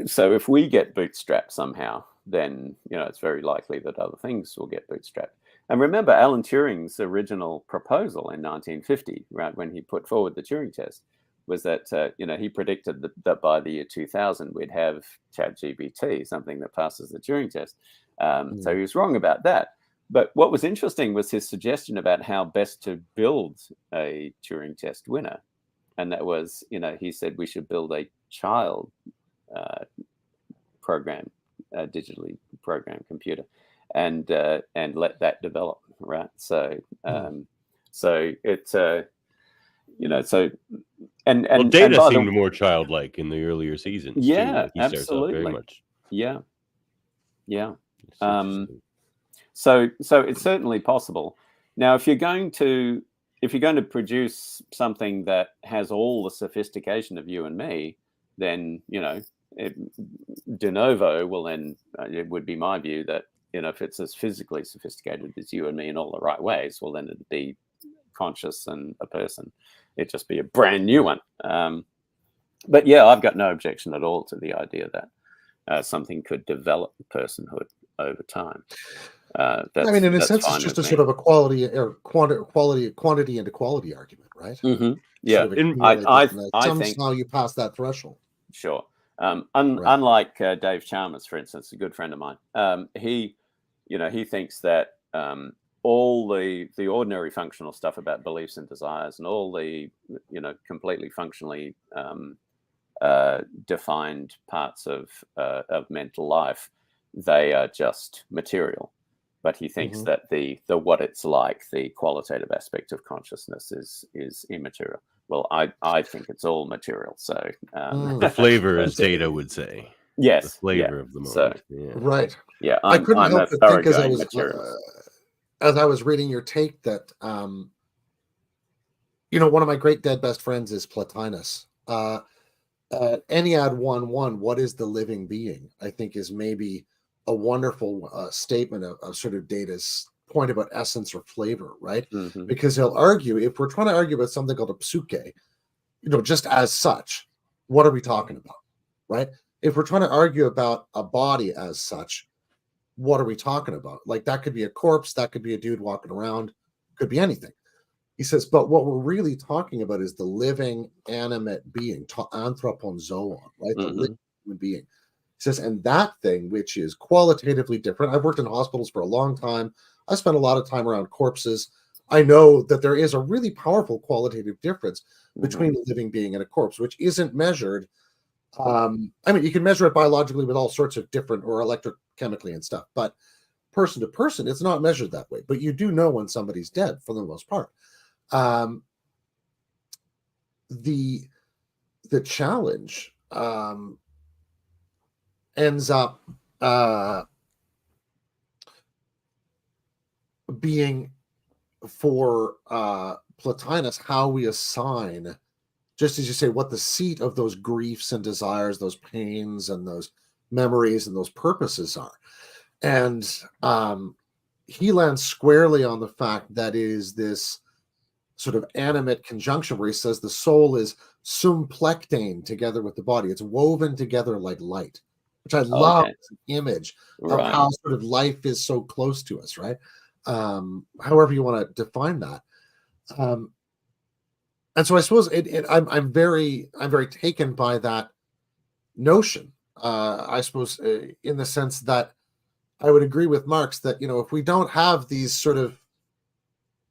So if we get bootstrapped somehow, then it's very likely that other things will get bootstrapped. And remember, Alan Turing's original proposal in 1950, right, when he put forward the Turing test, was that he predicted that by the year 2000 we'd have ChatGPT, something that passes the Turing test. So he was wrong about that. But what was interesting was his suggestion about how best to build a Turing test winner, and that was, he said we should build a child program, a digitally programmed computer, and let that develop, right? So so it's so and Data and seemed more childlike in the earlier seasons. Yeah, too. He starts off very absolutely. much. Yeah. It's interesting. So it's certainly possible. Now, if you're going to produce something that has all the sophistication of you and me, then de novo will then it would be my view that if it's as physically sophisticated as you and me in all the right ways, well then it'd be conscious and a person. It'd just be a brand new one. But yeah, I've got no objection at all to the idea that something could develop personhood over time. I mean, in a sense, it's just a sort of a quality or quantity and equality argument, right? Mm-hmm. Yeah, sort of I think somehow you pass that threshold. Sure. Unlike Dave Chalmers, for instance, a good friend of mine, he thinks that all the ordinary functional stuff about beliefs and desires and all the completely functionally defined parts of mental life, they are just material. But he thinks that the what it's like, the qualitative aspect of consciousness is immaterial. Well, I think it's all material. So the flavor, as Data would say. Yes, the flavor of the moment. So, right. Yeah, I couldn't help but think as I was reading your take that one of my great dead best friends is Plotinus. Ennead 1-1, what is the living being? I think is maybe a wonderful statement of sort of Data's point about essence or flavor, right? Mm-hmm. Because he'll argue, if we're trying to argue about something called a psyche, just as such, what are we talking about, right? If we're trying to argue about a body as such, what are we talking about? Like that could be a corpse, that could be a dude walking around, could be anything. He says, but what we're really talking about is the living, animate being, anthropon zoon, right? The living human being. He says, and that thing, which is qualitatively different. I've worked in hospitals for a long time. I spent a lot of time around corpses. I know that there is a really powerful qualitative difference between a living being and a corpse, which isn't measured. You can measure it biologically with all sorts of different or electrochemically and stuff, but person to person, it's not measured that way. But you do know when somebody's dead for the most part. The challenge ends up being for Plotinus how we assign, just as you say, what the seat of those griefs and desires, those pains and those memories and those purposes are. And he lands squarely on the fact that it is this sort of animate conjunction where he says the soul is sumplectane together with the body. It's woven together like light, which I love as an image of how sort of life is so close to us, right? However you want to define that. And so I suppose I'm very taken by that notion. I suppose in the sense that I would agree with Marx that, if we don't have these sort of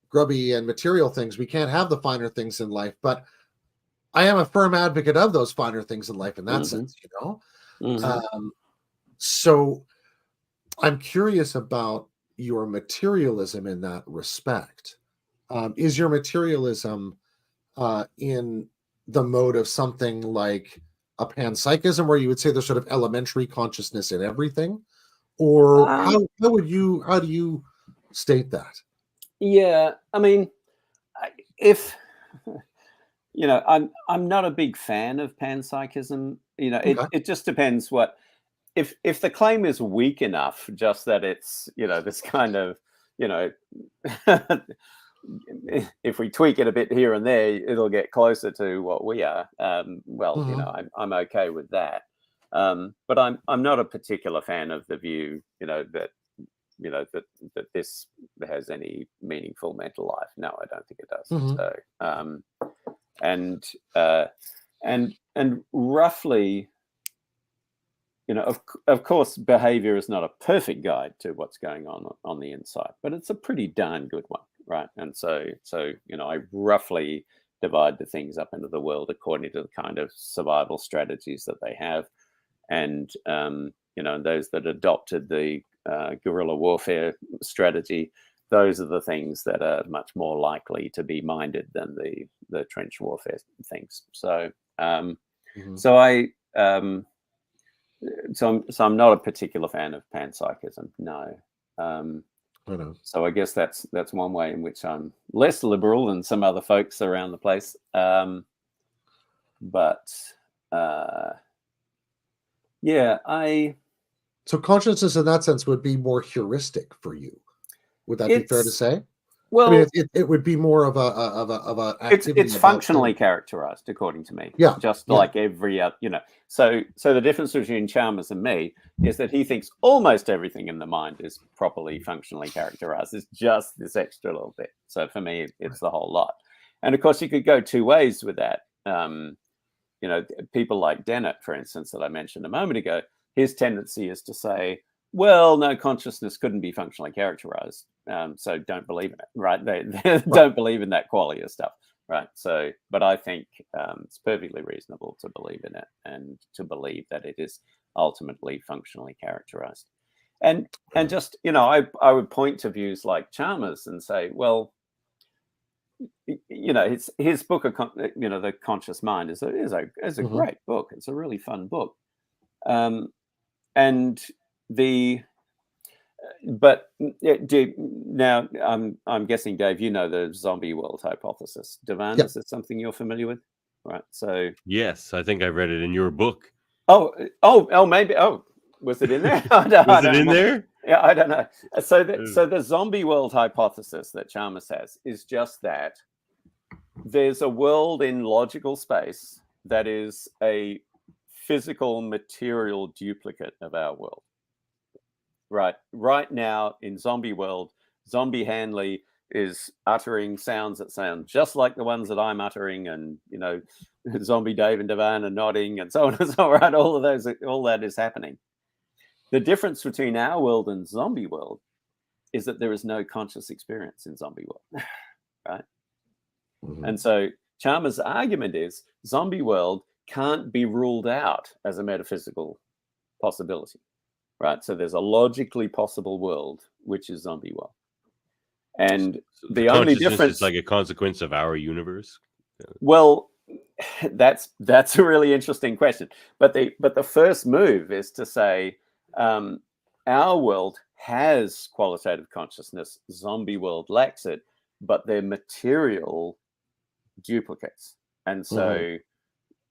grubby and material things, we can't have the finer things in life. But I am a firm advocate of those finer things in life in that sense, So I'm curious about your materialism in that respect. Is your materialism in the mode of something like a panpsychism, where you would say there's sort of elementary consciousness in everything, or how do you state that? Yeah, I mean, if I'm not a big fan of panpsychism. It just depends what. if the claim is weak enough, just that it's, this kind of, if we tweak it a bit here and there, it'll get closer to what we are. I'm okay with that. But I'm not a particular fan of the view, that this has any meaningful mental life. No, I don't think it does. So, and roughly, of course, behavior is not a perfect guide to what's going on the inside, but it's a pretty darn good one, right? And so I roughly divide the things up into the world according to the kind of survival strategies that they have, and those that adopted the guerrilla warfare strategy, those are the things that are much more likely to be minded than the trench warfare things. So so I'm not a particular fan of panpsychism. No. So I guess that's one way in which I'm less liberal than some other folks around the place. So consciousness in that sense would be more heuristic for you. Would that be fair to say? Well, I mean, it would be more of a activity. It's functionally characterized, according to me. Yeah, like every other, So the difference between Chalmers and me is that he thinks almost everything in the mind is properly functionally characterized. It's just this extra little bit. So for me, it's the whole lot. And of course, you could go two ways with that. People like Dennett, for instance, that I mentioned a moment ago, his tendency is to say, well, no, consciousness couldn't be functionally characterized. So don't believe in it, right? They don't believe in that quality of stuff, right? So, but I think it's perfectly reasonable to believe in it and to believe that it is ultimately functionally characterized. And just, I would point to views like Chalmers and say, well, his book, The Conscious Mind is a great book. It's a really fun book. Now I'm guessing, Dave, the zombie world hypothesis. Davan, is it something you're familiar with? Right. So yes, I think I read it in your book. Maybe. Was it in there? Was it in there? Yeah, I don't know. So the zombie world hypothesis that Chalmers has is just that there's a world in logical space that is a physical material duplicate of our world. Right now in zombie world, zombie Hanley is uttering sounds that sound just like the ones that I'm uttering, and zombie Dave and Davan are nodding, and so on and so on. Right, all that is happening. The difference between our world and zombie world is that there is no conscious experience in zombie world, right? And so Chalmers' argument is zombie world can't be ruled out as a metaphysical possibility. Right, so there's a logically possible world, which is zombie world, and the only difference is like a consequence of our universe. Well, that's a really interesting question. But the first move is to say our world has qualitative consciousness, zombie world lacks it, but they're material duplicates, and so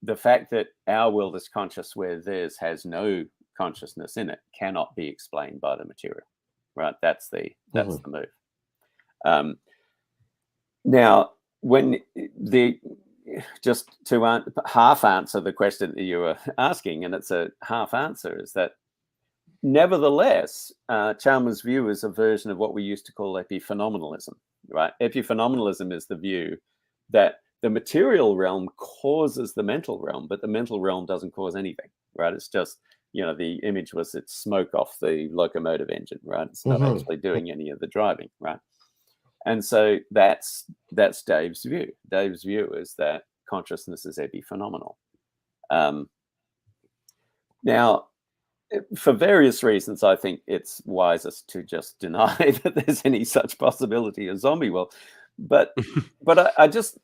the fact that our world is conscious where theirs has no consciousness in it cannot be explained by the material, right? That's the move. Now, when just to half answer the question that you were asking, and it's a half answer, is that nevertheless, Chalmers' view is a version of what we used to call epiphenomenalism, right? Epiphenomenalism is the view that the material realm causes the mental realm, but the mental realm doesn't cause anything, right? It's just the image was it's smoke off the locomotive engine, right? It's not actually doing any of the driving, right? And so that's Dave's view. Dave's view is that consciousness is epiphenomenal. Now, for various reasons, I think it's wisest to just deny that there's any such possibility as zombie world. But I just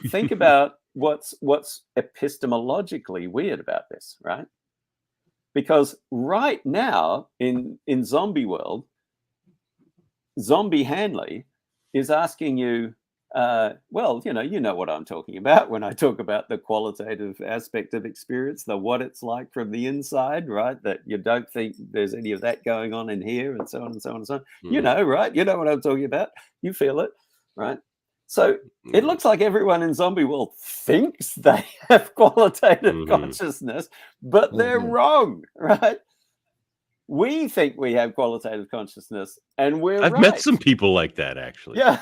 think about what's epistemologically weird about this, right? Because right now in zombie world, zombie Hanley is asking you, well, you know what I'm talking about when I talk about the qualitative aspect of experience, the what it's like from the inside, right? That you don't think there's any of that going on in here, and so on and so on and so on. You know, right? You know what I'm talking about. You feel it, right? So it looks like everyone in Zombie World thinks they have qualitative consciousness, but they're wrong, right? We think we have qualitative consciousness, and we're I've right. met some people like that, actually. Yeah.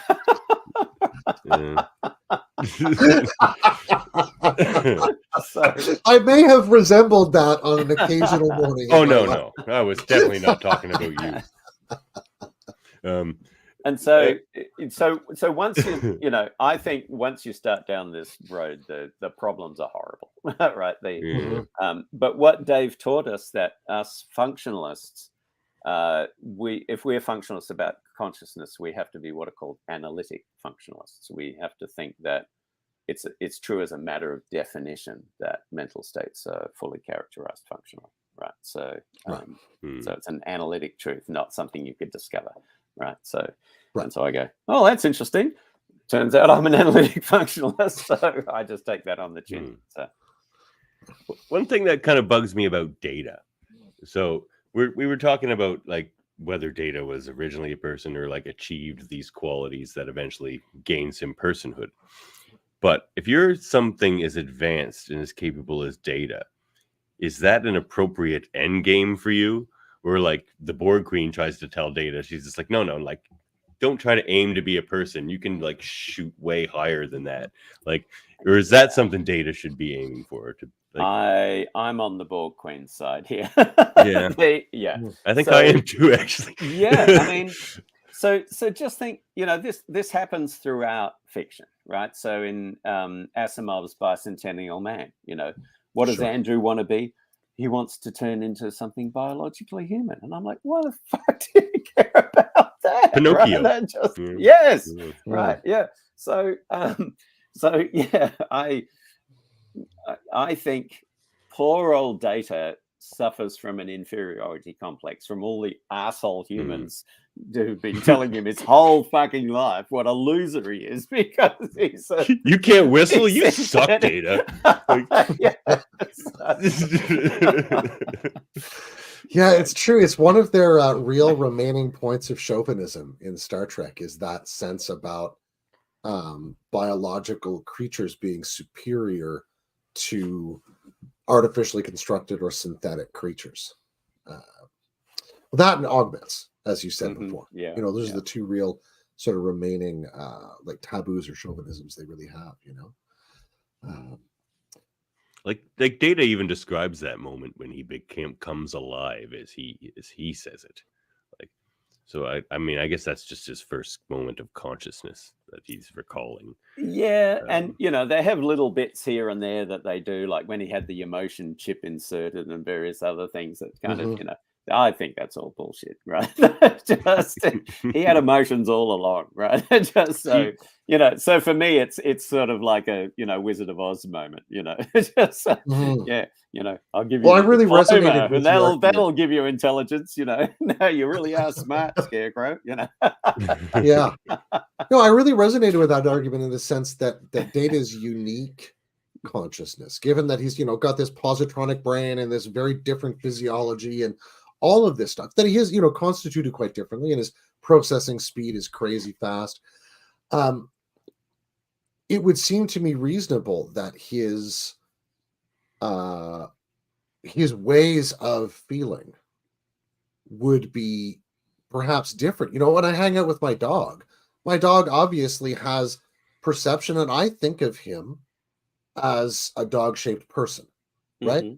So, I may have resembled that on an occasional morning. Oh no, I was definitely not talking about you. And so once I think once you start down this road, the problems are horrible, right? But what Dave taught us, that us functionalists, if we're functionalists about consciousness, we have to be what are called analytic functionalists. We have to think that it's true as a matter of definition that mental states are fully characterized functionally, right? So so it's an analytic truth, not something you could discover, right? So and so I go, oh, that's interesting. Turns out I'm an analytic functionalist, so I just take that on the chin. So one thing that kind of bugs me about data, so we were talking about like whether data was originally a person or like achieved these qualities that eventually gains him personhood. But if you're something as advanced and as capable as data, is that an appropriate end game for you? Or like the Borg Queen tries to tell Data, she's just like, no, like, don't try to aim to be a person. You can like shoot way higher than that. Like, or is that something Data should be aiming for? I'm on the Borg Queen side here. Yeah. Yeah. I think I am too, actually. Yeah. I mean, so just think, this happens throughout fiction, right? So in Asimov's Bicentennial Man, what does Andrew want to be? He wants to turn into something biologically human. And I'm like, why the fuck do you care about that? Pinocchio. Right? Yes. Right. Yeah. So yeah, I think poor old Data suffers from an inferiority complex from all the asshole humans who've been telling him his whole fucking life what a loser he is because he's you can't whistle, you suck, Data. Yeah, it's true. It's one of their real remaining points of chauvinism in Star Trek, is that sense about biological creatures being superior to artificially constructed or synthetic creatures. That and augments, as you said before. Yeah, those are the two real sort of remaining like taboos or chauvinisms they really have. Like Data even describes that moment when he comes alive, as he says it. Like, so I mean, I guess that's just his first moment of consciousness that he's recalling. Yeah, and they have little bits here and there that they do, like when he had the emotion chip inserted and various other things that kind of I think that's all bullshit, right? Just he had emotions all along, right? Just so so for me, it's sort of like a Wizard of Oz moment, Just yeah, I'll give you. Well, I really resonated with and that'll give you intelligence, No, you really are smart, Scarecrow, Yeah. No, I really resonated with that argument in the sense that Data's unique consciousness, given that he's got this positronic brain and this very different physiology and all of this stuff, that he is constituted quite differently, and his processing speed is crazy fast. It would seem to me reasonable that his ways of feeling would be perhaps different. When I hang out with my dog obviously has perception, and I think of him as a dog-shaped person, right?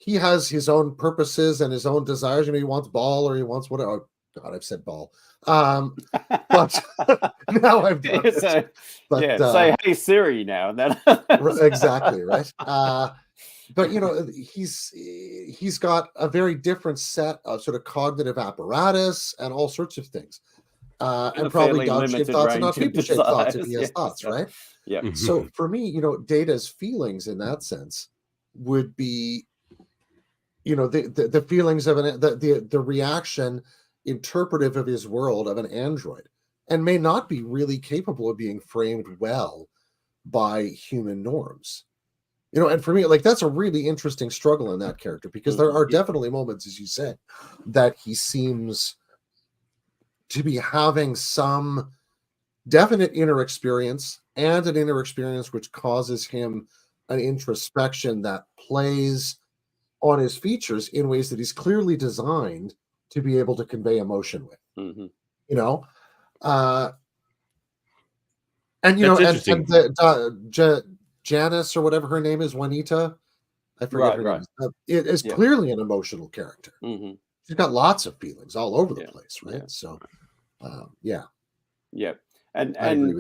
He has his own purposes and his own desires. He wants ball, or he wants whatever. Oh, God, I've said ball. But now I've done it. But, say, hey, Siri now. And then exactly, right? But, he's got a very different set of sort of cognitive apparatus and all sorts of things. And probably dog-shaped thoughts and not people-shaped thoughts if he has thoughts, right? Yeah. So for me, Data's feelings in that sense would be, the feelings of the reaction interpretive of his world of an android. and may not be really capable of being framed well by human norms. You know, and for me, like, that's a really interesting struggle in that character, because there are definitely moments, as you said, that he seems to be having some definite inner experience, and an inner experience which causes him an introspection that plays on his features in ways that he's clearly designed to be able to convey emotion with. You know, and you That's know, interesting. and Janice, or whatever her name is, Juanita, I forget her name. It is clearly an emotional character. She's got lots of feelings all over the place, right? So, yeah. And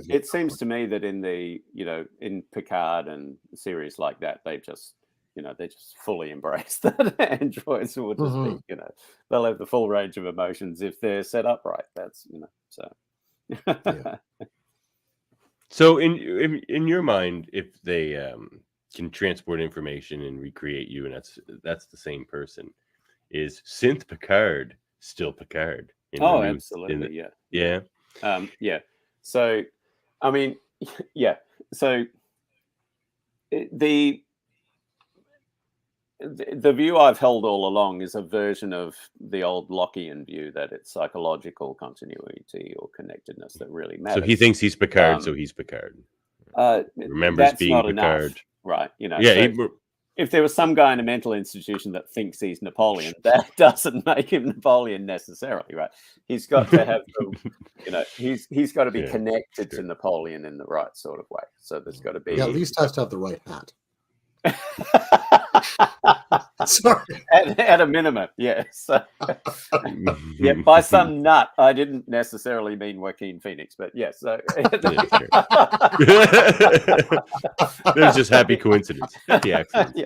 it seems to me that in the, you know, in Picard and series like that, they just fully embrace that androids will just be, you know, they'll have the full range of emotions if they're set up right. That's, you know, so. So in your mind, if they can transport information and recreate you, and that's the same person, is Synth Picard still Picard? Absolutely, yeah. So, I mean, So the view I've held all along is a version of the old Lockean view that it's psychological continuity or connectedness that really matters. So he thinks he's Picard, so he's Picard. Remembers being not Picard, enough, right? You know, yeah. If there was some guy in a mental institution that thinks he's Napoleon, that doesn't make him Napoleon necessarily, right? He's got to have, you know, he's got to be connected to Napoleon in the right sort of way. So there's got to be at least has to have the right hat. Sorry. At a minimum, yes. By some nut, I didn't necessarily mean Joaquin Phoenix, but yes. So. There's just happy coincidence. Happy accident.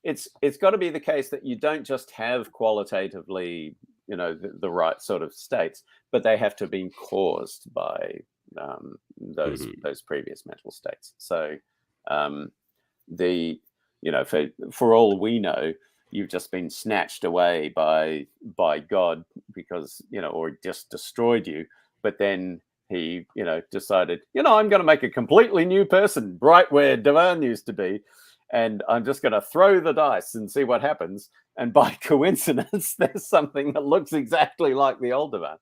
It's got to be the case that you don't just have qualitatively, you know, the right sort of states, but they have to have been caused by those previous mental states. So for all we know, you've just been snatched away by God because, you know, or just destroyed you, but then he, you know, decided, you know, I'm going to make a completely new person right where Davan used to be, and I'm just going to throw the dice and see what happens, and by coincidence there's something that looks exactly like the old Davan.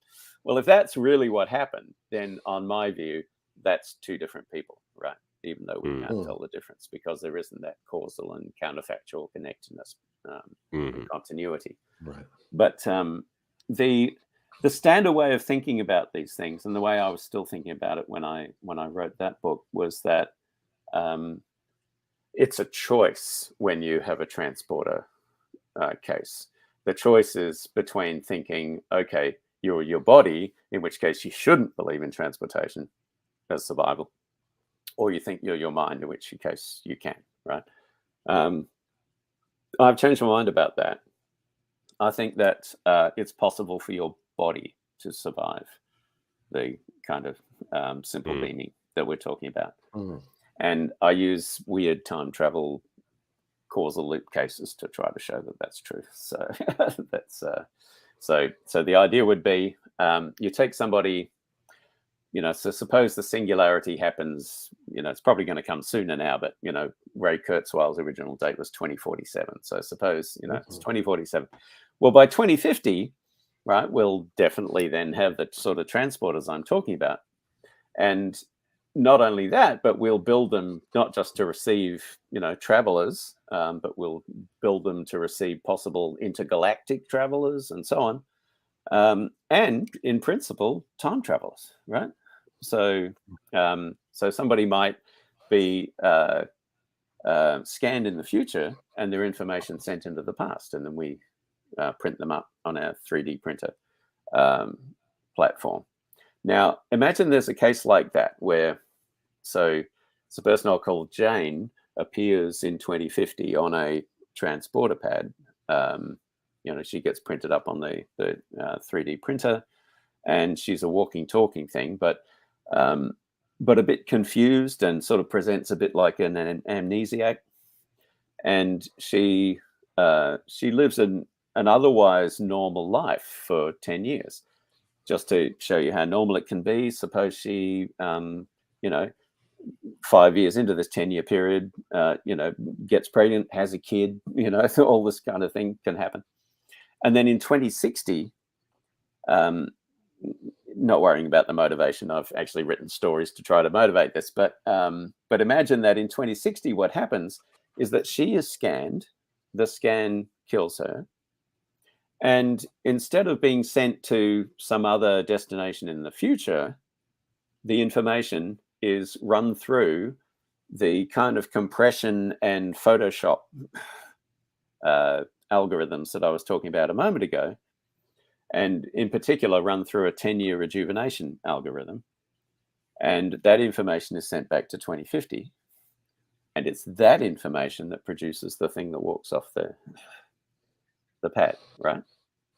Well, if that's really what happened, then on my view, that's two different people, right? Even though we can't tell the difference because there isn't that causal and counterfactual connectedness, and continuity. Right. But the standard way of thinking about these things, and the way I was still thinking about it when I wrote that book, was that it's a choice when you have a transporter case. The choice is between thinking, okay, you're your body, in which case you shouldn't believe in transportation as survival, or you think you're your mind, in which case you can, right? I've changed my mind about that. I think that it's possible for your body to survive the kind of simple beaming that we're talking about. And I use weird time travel causal loop cases to try to show that that's true. So that's so the idea would be you take somebody, you know, so suppose the singularity happens, you know, it's probably going to come sooner now, but, you know, Ray Kurzweil's original date was 2047. So suppose, you know, it's 2047. Well, by 2050, right, we'll definitely then have the sort of transporters I'm talking about. And not only that, but we'll build them not just to receive, you know, travelers, but we'll build them to receive possible intergalactic travelers and so on. And in principle, time travelers, right? So, so somebody might be scanned in the future and their information sent into the past, and then we print them up on our 3D printer platform. Now, imagine there's a case like that where, so it's a person I'll call Jane appears in 2050 on a transporter pad. You know, she gets printed up on the 3D printer, and she's a walking, talking thing, but a bit confused and sort of presents a bit like an amnesiac. And she lives an otherwise normal life for 10 years. Just to show you how normal it can be, suppose she, 5 years into this 10-year period, gets pregnant, has a kid, all this kind of thing can happen. And then in 2060, not worrying about the motivation, I've actually written stories to try to motivate this, but imagine that in 2060, what happens is that she is scanned, the scan kills her, and instead of being sent to some other destination in the future, the information is run through the kind of compression and Photoshop algorithms that I was talking about a moment ago, and in particular run through a 10-year rejuvenation algorithm. And that information is sent back to 2050. And it's that information that produces the thing that walks off the pad, right?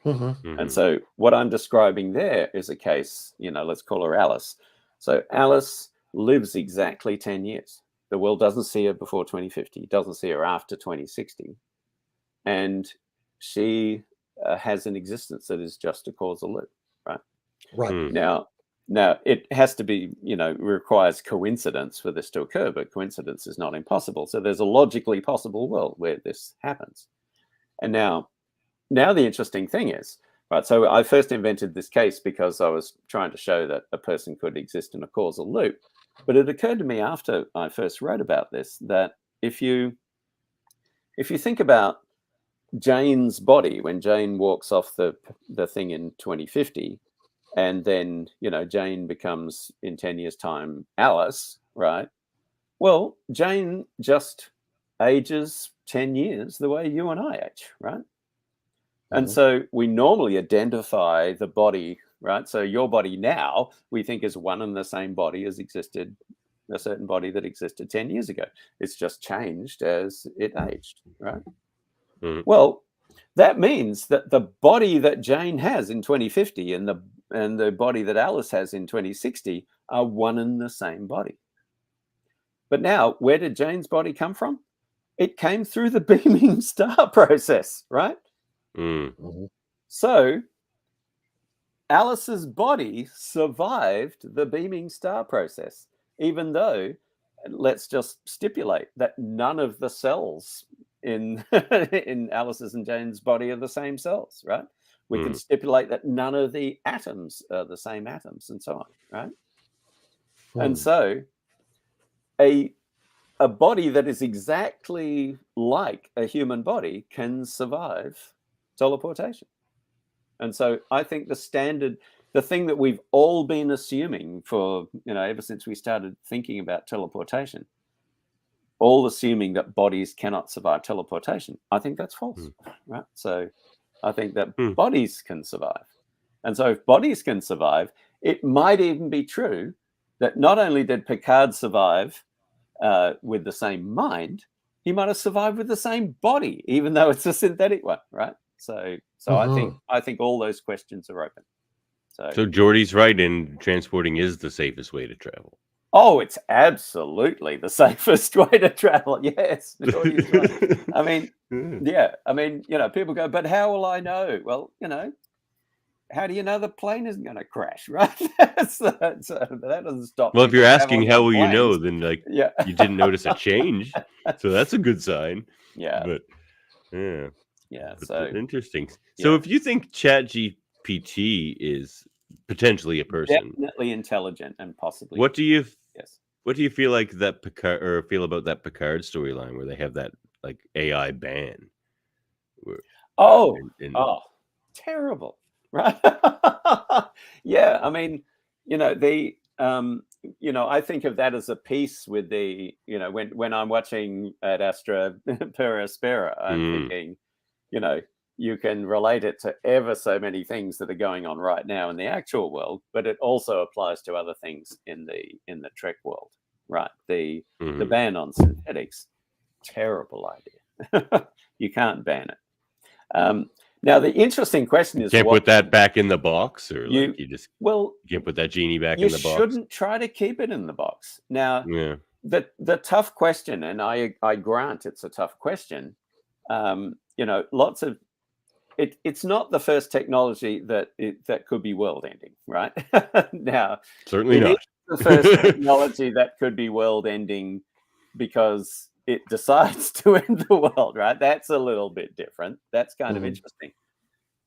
And so what I'm describing there is a case, let's call her Alice. So Alice lives exactly 10 years. The world doesn't see her before 2050, doesn't see her after 2060. And she has an existence that is just a causal loop, right? Right. Now it has to be, requires coincidence for this to occur, but coincidence is not impossible. So there's a logically possible world where this happens. And now the interesting thing is, right, so I first invented this case because I was trying to show that a person could exist in a causal loop. But it occurred to me after I first wrote about this that if you think about Jane's body, when Jane walks off the thing in 2050, and then, Jane becomes in 10 years' time Alice, right? Well, Jane just ages 10 years the way you and I age, right? And so we normally identify the body, right? So your body now we think is one and the same body as existed, a certain body that existed 10 years ago. It's just changed as it aged, right? Well, that means that the body that Jane has in 2050 and the body that Alice has in 2060 are one and the same body. But now, where did Jane's body come from? It came through the beaming star process, right? So Alice's body survived the beaming star process, even though, let's just stipulate that none of the cells in Alice's and Jane's body are the same cells, right? We can stipulate that none of the atoms are the same atoms and so on, right? And so a body that is exactly like a human body can survive teleportation. And so I think the thing that we've all been assuming for, ever since we started thinking about teleportation, all assuming that bodies cannot survive teleportation, I think that's false, right? So I think that bodies can survive. And so if bodies can survive, it might even be true that not only did Picard survive with the same mind, he might have survived with the same body, even though it's a synthetic one, right? So I think all those questions are open. So Geordie's right, and transporting is the safest way to travel. Oh, it's absolutely the safest way to travel. Yes, Geordie's right. I mean, yeah. I mean, people go, but how will I know? Well, how do you know the plane isn't going to crash, right? so that doesn't stop. Well, if you're asking how will you know, planes. then you didn't notice a change, so that's a good sign. Yeah. But So interesting. So if you think ChatGPT is potentially a person, definitely intelligent and possibly, what do you feel like that Picard, or feel about that Picard storyline where they have that like AI ban? Terrible. Right. Yeah. I mean, I think of that as a piece with the, when I'm watching Ad Astra per Aspera, I'm thinking, you can relate it to ever so many things that are going on right now in the actual world, but it also applies to other things in the Trek world, right? The ban on synthetics, terrible idea. You can't ban it. Now, the interesting question is, you can't put that back in the box, or you can't put that genie back in the box. You shouldn't try to keep it in the box. Now, the tough question, and I grant it's a tough question. Lots of it's not the first technology that could be world ending, right? Now, Certainly it not. is the first technology that could be world ending because it decides to end the world, right? That's a little bit different. That's kind of interesting.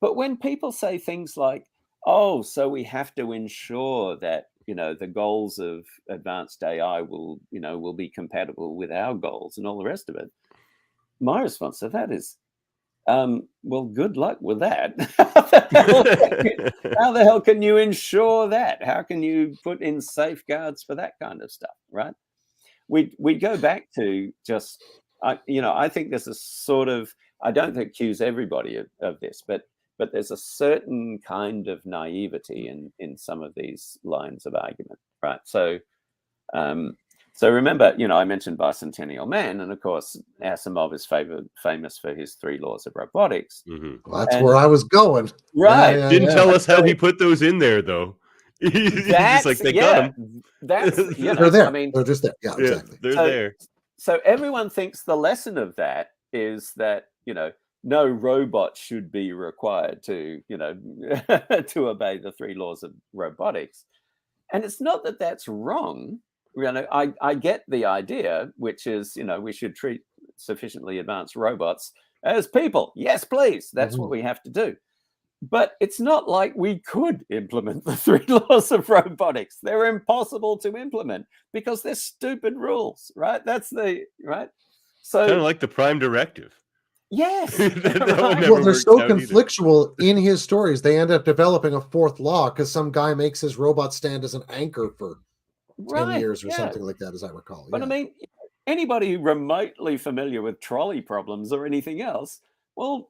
But when people say things like, oh, so we have to ensure that, the goals of advanced AI will be compatible with our goals and all the rest of it, my response to that is, well, good luck with that. How the hell can you ensure that? How can you put in safeguards for that kind of stuff, right? We go back to just, I think this is sort of, I don't accuse everybody of this, but there's a certain kind of naivety in some of these lines of argument, right? So, so remember, I mentioned Bicentennial Man, and of course, Asimov is famous for his 3 laws of robotics. Well, that's where I was going. Right. Didn't tell us how he put those in there, though. He's just like, they got them. They're there. I mean, they're just there. Yeah, exactly. They're there. So everyone thinks the lesson of that is that, no robot should be required to, to obey the 3 laws of robotics. And it's not that that's wrong. I get the idea, which is, we should treat sufficiently advanced robots as people. Yes, please. That's what we have to do. But it's not like we could implement the 3 laws of robotics. They're impossible to implement because they're stupid rules, right? Right. So kind of like the Prime Directive. Yes. Well, they're so conflictual in his stories. They end up developing a 4th law because some guy makes his robot stand as an anchor for 10 years or something like that, as I recall. But I mean, anybody remotely familiar with trolley problems or anything else, well,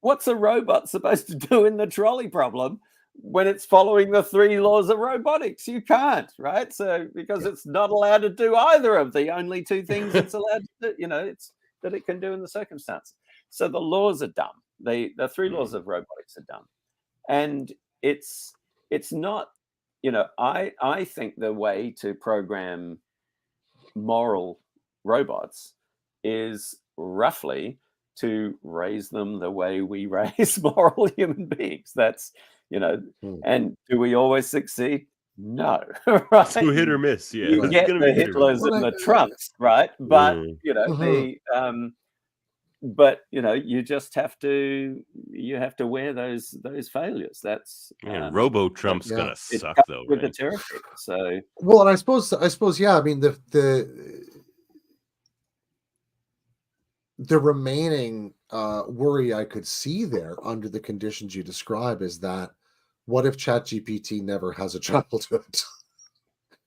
what's a robot supposed to do in the trolley problem when it's following the 3 laws of robotics? You can't, right? So because it's not allowed to do either of the only 2 things it's allowed to do, it's that it can do in the circumstance. So the laws are dumb. The 3 laws of robotics are dumb. And it's not, I think the way to program moral robots is roughly to raise them the way we raise moral human beings. That's, and do we always succeed? No, right? So hit or miss, yeah. You get the Hitlers and the Trumps, right? But but you just have to wear those failures. That's Robo Trump's gonna suck though, with right? the territory. So well, and I suppose I mean the remaining worry I could see there under the conditions you describe is that what if ChatGPT never has a childhood?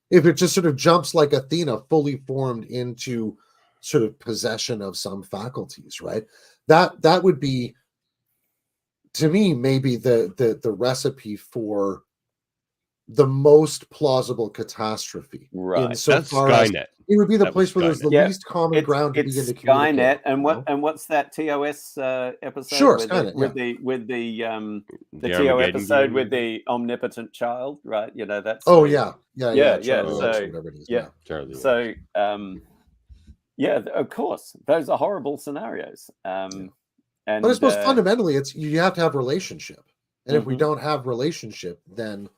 If it just sort of jumps like Athena, fully formed into sort of possession of some faculties, right? That would be, to me, maybe the recipe for the most plausible catastrophe. Right. That's Skynet. It would be the place where there's the least common ground to begin to communicate. Skynet, and what's that TOS episode? Sure, Skynet. With the TO episode with the omnipotent child, right? That's Charlie, Charlie. So of course, those are horrible scenarios. And but I suppose fundamentally, it's you have to have relationship, and if we don't have relationship, then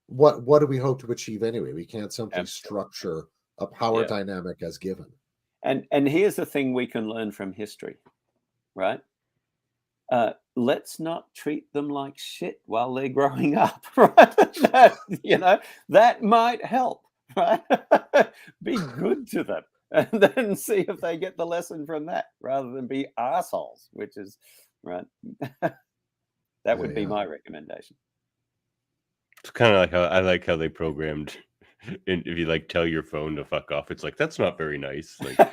what do we hope to achieve anyway? We can't simply structure a power dynamic as given. And here's the thing we can learn from history, right? Let's not treat them like shit while they're growing up, right? That might help, right? Be good to them and then see if they get the lesson from that rather than be assholes, which is, right? That would be my recommendation. It's kind of like how I like how they programmed. And if you tell your phone to fuck off, it's like that's not very nice. Like the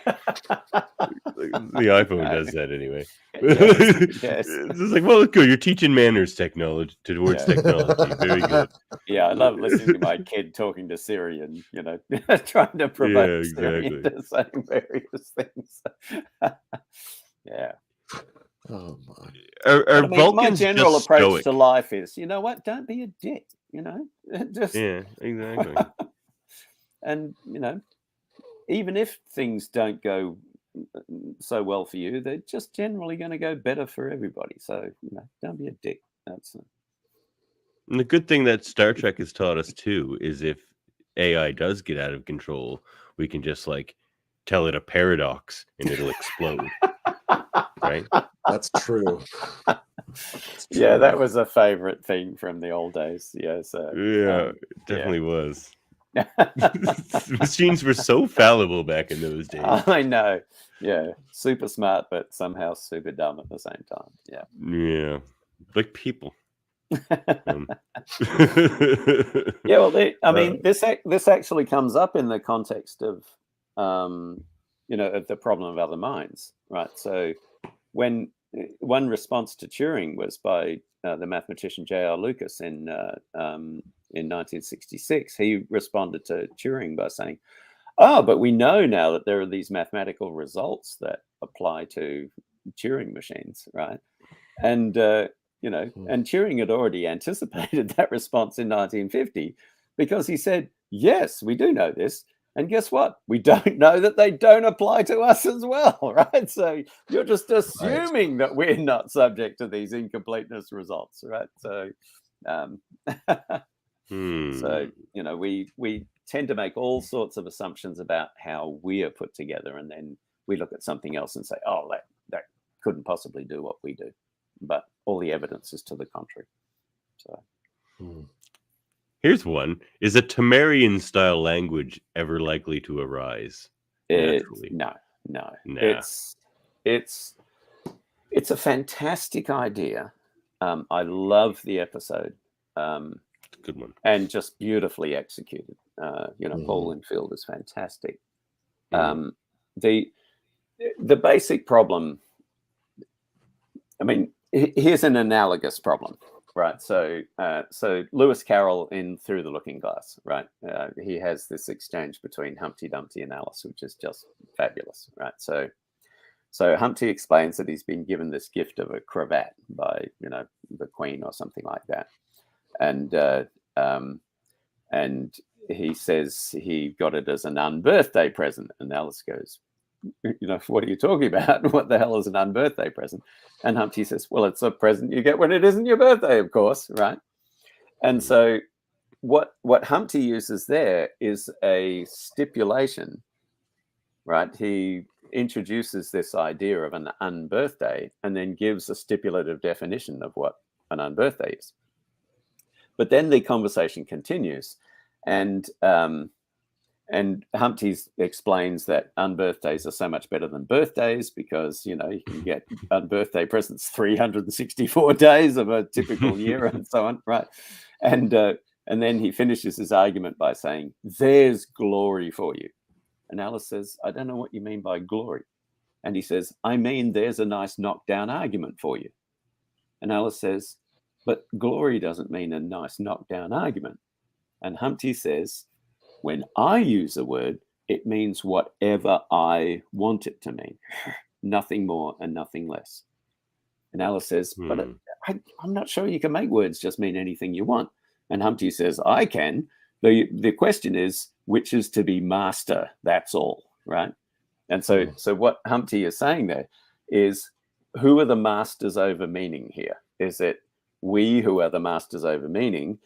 iPhone does that anyway. Yes. It's just like, well, it's good. You're teaching manners towards technology. Very good. Yeah, I love listening to my kid talking to Siri and trying to provoke Siri to say various things. Yeah. Oh my! My general approach to life is, you know what? Don't be a dick. Just exactly. And even if things don't go so well for you, they're just generally going to go better for everybody. So, don't be a dick. And the good thing that Star Trek has taught us too is if AI does get out of control, we can just like tell it a paradox and it'll explode. Right? That's true. Yeah, that was a favorite thing from the old days. Yeah, so it definitely was. Machines were so fallible back in those days. I know. Yeah, super smart, but somehow super dumb at the same time. Yeah, like people. Yeah, well, I mean, this actually comes up in the context of, of the problem of other minds, right? So, when one response to Turing was by the mathematician J.R. Lucas in 1966, he responded to Turing by saying, "Oh, but we know now that there are these mathematical results that apply to Turing machines, right?" And and Turing had already anticipated that response in 1950 because he said, "Yes, we do know this. And guess what? We don't know that they don't apply to us as well," right? So you're just assuming that we're not subject to these incompleteness results, right? So, so we tend to make all sorts of assumptions about how we are put together, and then we look at something else and say, "Oh, that couldn't possibly do what we do," but all the evidence is to the contrary. So. Here's one. Is a Temerian style language ever likely to arise? No. Nah. It's a fantastic idea. I love the episode. Good one. And just beautifully executed. Paul Winfield is fantastic. The basic problem, I mean, here's an analogous problem. Right, so Lewis Carroll in Through the Looking Glass, right? He has this exchange between Humpty Dumpty and Alice, which is just fabulous, right? So Humpty explains that he's been given this gift of a cravat by the Queen or something like that, and he says he got it as an unbirthday present, and Alice goes, "What are you talking about? What the hell is an unbirthday present?" And Humpty says, "Well, it's a present you get when it isn't your birthday, of course, right?" And so what Humpty uses there is a stipulation, right? He introduces this idea of an unbirthday and then gives a stipulative definition of what an unbirthday is. But then the conversation continues, and Humpty explains that unbirthdays are so much better than birthdays because, you can get unbirthday presents 364 days of a typical year and so on, right? And then he finishes his argument by saying, "There's glory for you." And Alice says, "I don't know what you mean by glory." And he says, "I mean, there's a nice knockdown argument for you." And Alice says, "But glory doesn't mean a nice knockdown argument." And Humpty says, "When I use a word, it means whatever I want it to mean, nothing more and nothing less." And Alice says, "But I'm not sure you can make words just mean anything you want." And Humpty says, "I can. The question is, which is to be master? That's all, right?" And so what Humpty is saying there is, who are the masters over meaning here? Is it we who are the masters over meaning?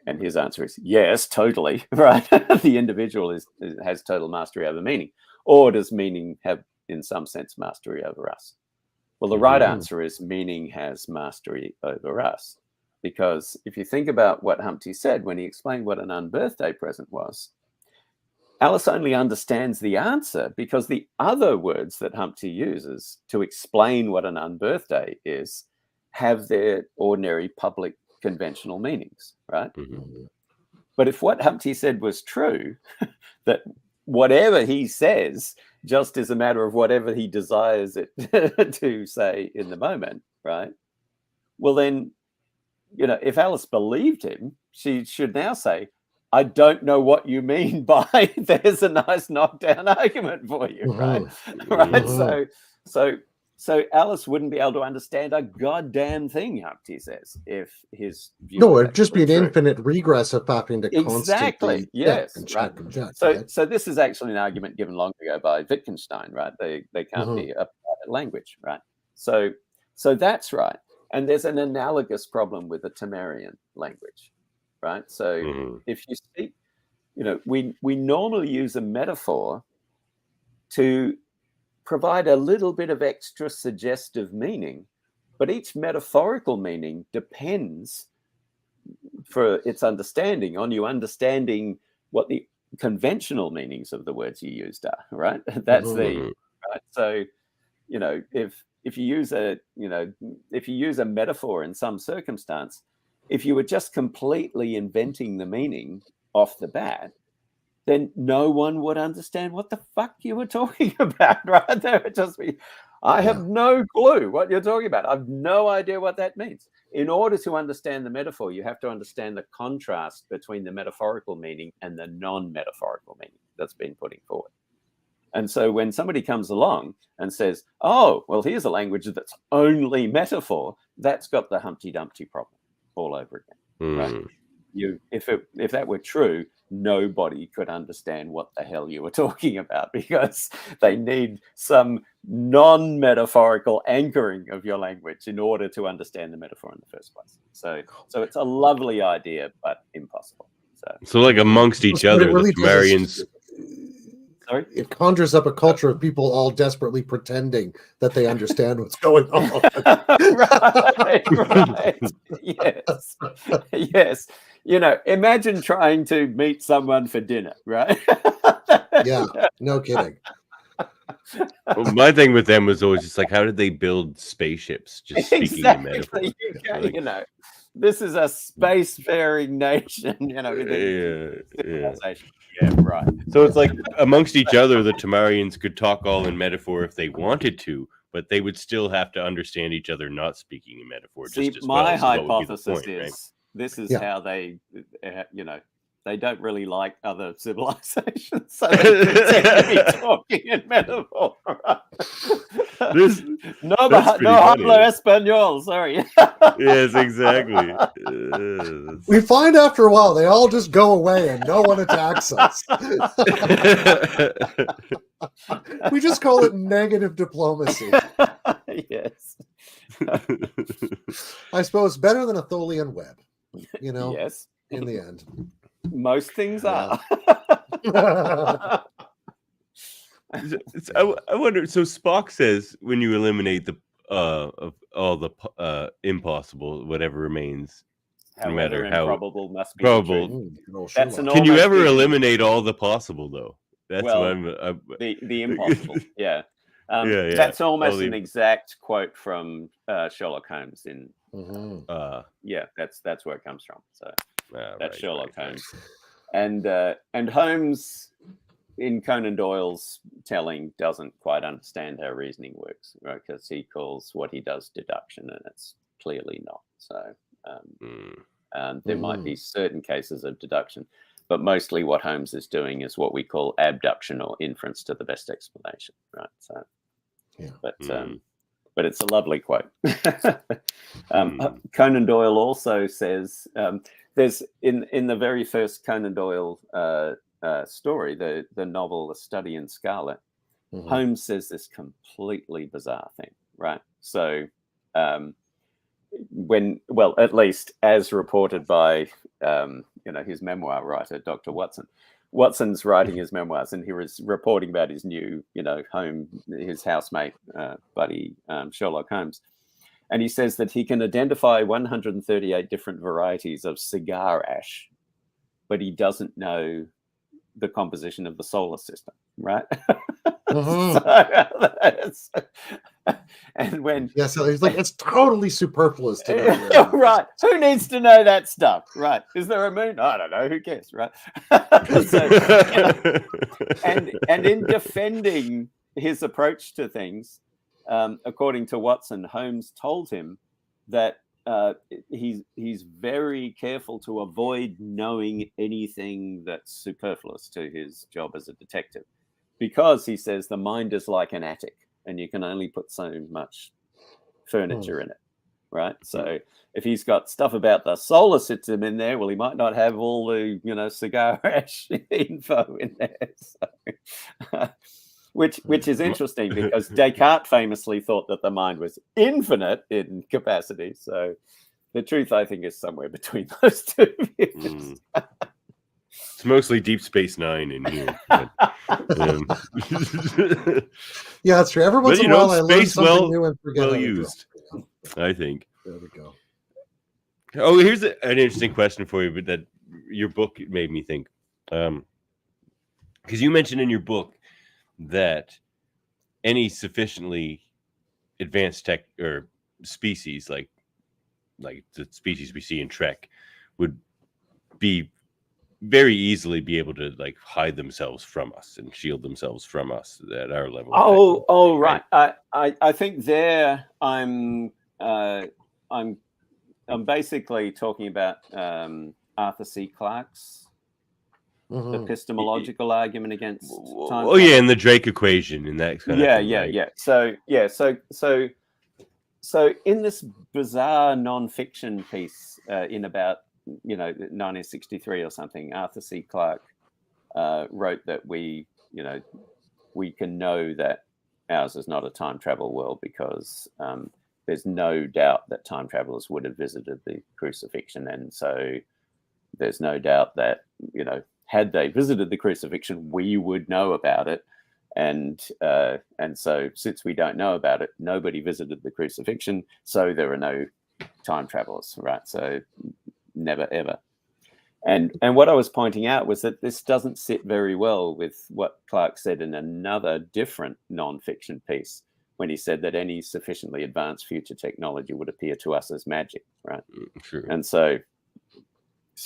And his answer is yes, totally, right? The individual has total mastery over meaning. Or does meaning have, in some sense, mastery over us? Well, the right answer is meaning has mastery over us. Because if you think about what Humpty said when he explained what an unbirthday present was, Alice only understands the answer because the other words that Humpty uses to explain what an unbirthday is have their ordinary public conventional meanings, right? But if what Humpty said was true, that whatever he says just is a matter of whatever he desires it to say in the moment, right? Well, then, if Alice believed him, she should now say, "I don't know what you mean by there's a nice knockdown argument for you," right? Right? So So Alice wouldn't be able to understand a goddamn thing, Humpty says, if his view No, was it'd just be an actually true. infinite regress of having to Exactly. constantly Yes. and Right. check and check. So, right? so this is actually an argument given long ago by Wittgenstein, right? They can't Mhm. be a private language, right? So that's right. And there's an analogous problem with the Temerian language, right? So if you speak, we normally use a metaphor to provide a little bit of extra suggestive meaning, but each metaphorical meaning depends for its understanding on you understanding what the conventional meanings of the words you used are, right? That's the right. So, if you use a metaphor in some circumstance, if you were just completely inventing the meaning off the bat, then no one would understand what the fuck you were talking about, right? They would just be, I have no clue what you're talking about. I've no idea what that means. In order to understand the metaphor, you have to understand the contrast between the metaphorical meaning and the non-metaphorical meaning that's been putting forward. And so when somebody comes along and says, oh, well, here's a language that's only metaphor, that's got the Humpty Dumpty problem all over again, right? If that were true, nobody could understand what the hell you were talking about, because they need some non-metaphorical anchoring of your language in order to understand the metaphor in the first place. So it's a lovely idea, but impossible. So like amongst each other, really the Temerians. Sorry? It conjures up a culture of people all desperately pretending that they understand what's going on. right. Yes. Imagine trying to meet someone for dinner, right? Yeah, no kidding. Well, my thing with them was always just like, how did they build spaceships? Just speaking in metaphor. This is a spacefaring nation, civilization. Yeah, right. So it's like amongst each other, the Temerians could talk all in metaphor if they wanted to, but they would still have to understand each other not speaking in metaphor. See, just as my well. hypothesis point, is right? this is how they, they don't really like other civilizations, so they pretend to be talking in metaphor. No hablo español, sorry. Yes, exactly. We find after a while they all just go away and no one attacks us. We just call it negative diplomacy. Yes. I suppose better than a Tholian web, Yes. in the end. Most things are. I wonder. So Spock says when you eliminate the of all the impossible, whatever remains, no matter how improbable must be probable. That's an Can you almost ever given. eliminate all the possible though? That's what I'm. The impossible. Yeah. That's almost an exact quote from Sherlock Holmes in. That's where it comes from. So. That's Sherlock Holmes. And Holmes, in Conan Doyle's telling, doesn't quite understand how reasoning works, right? Because he calls what he does deduction, and it's clearly not. So there might be certain cases of deduction, but mostly what Holmes is doing is what we call abduction or inference to the best explanation, right? So, but it's a lovely quote. Conan Doyle also says. There's in the very first Conan Doyle story, the novel A Study in Scarlet, Holmes says this completely bizarre thing, right? So at least as reported by his memoir writer, Dr. Watson. Watson's writing his memoirs, and he was reporting about his new, his housemate buddy Sherlock Holmes. And he says that he can identify 138 different varieties of cigar ash, but he doesn't know the composition of the solar system, right? And when so he's like, it's totally superfluous to know. Right? Who needs to know that stuff? Right? Is there a moon? I don't know. Who cares? Right? And in defending his approach to things. According to Watson, Holmes told him that he's very careful to avoid knowing anything that's superfluous to his job as a detective, because he says the mind is like an attic. and you can only put so much furniture in it, right? So if he's got stuff about the solar system in there, well, he might not have all the, cigar ash info in there. So, which is interesting because Descartes famously thought that the mind was infinite in capacity. So the truth, I think, is somewhere between those two views. It's mostly Deep Space Nine in here. But, yeah, that's true. Every once in a while, I learn something new and forget well used. I think. There we go. Oh, here's an interesting question for you, but that your book made me think. Because you mentioned in your book that any sufficiently advanced tech or species like the species we see in Trek would be very easily be able to like hide themselves from us and shield themselves from us at our level. Oh, right. I think there I'm basically talking about Arthur C. Clarke's epistemological argument against time. Oh yeah, and the Drake equation and that kind of thing. Yeah. So in this bizarre non-fiction piece in about 1963 or something, Arthur C. Clarke wrote that we can know that ours is not a time travel world because there's no doubt that time travelers would have visited the crucifixion, and so there's no doubt that had they visited the crucifixion, we would know about it. And so since we don't know about it, nobody visited the crucifixion, so there are no time travelers, right? So never ever. And what I was pointing out was that this doesn't sit very well with what Clarke said in another different non-fiction piece when he said that any sufficiently advanced future technology would appear to us as magic, right? Sure. And so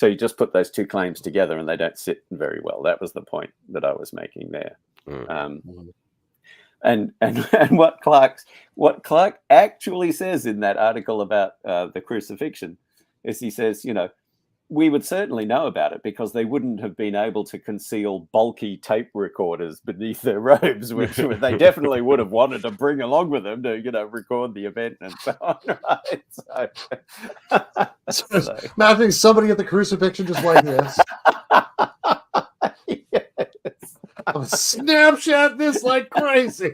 you just put those two claims together and they don't sit very well. That was the point that I was making there. And what Clarke actually says in that article about the crucifixion is he says, we would certainly know about it because they wouldn't have been able to conceal bulky tape recorders beneath their robes, which they definitely would have wanted to bring along with them to, record the event and so on. Right? So imagining somebody at the crucifixion just like this. I'm Snapchat this like crazy.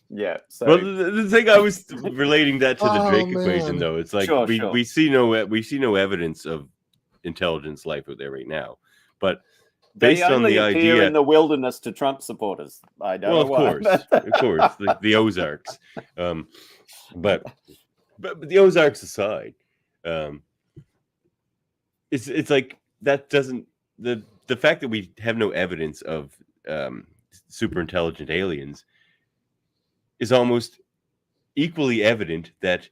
Yeah. So, well, the thing I was relating that to the Drake equation, though, it's like we see no evidence of intelligence life out there right now, but based on the idea in the wilderness to Trump supporters, I don't know why. Of course, the Ozarks. But the Ozarks aside, it's like that doesn't the fact that we have no evidence of super intelligent aliens is almost equally evident that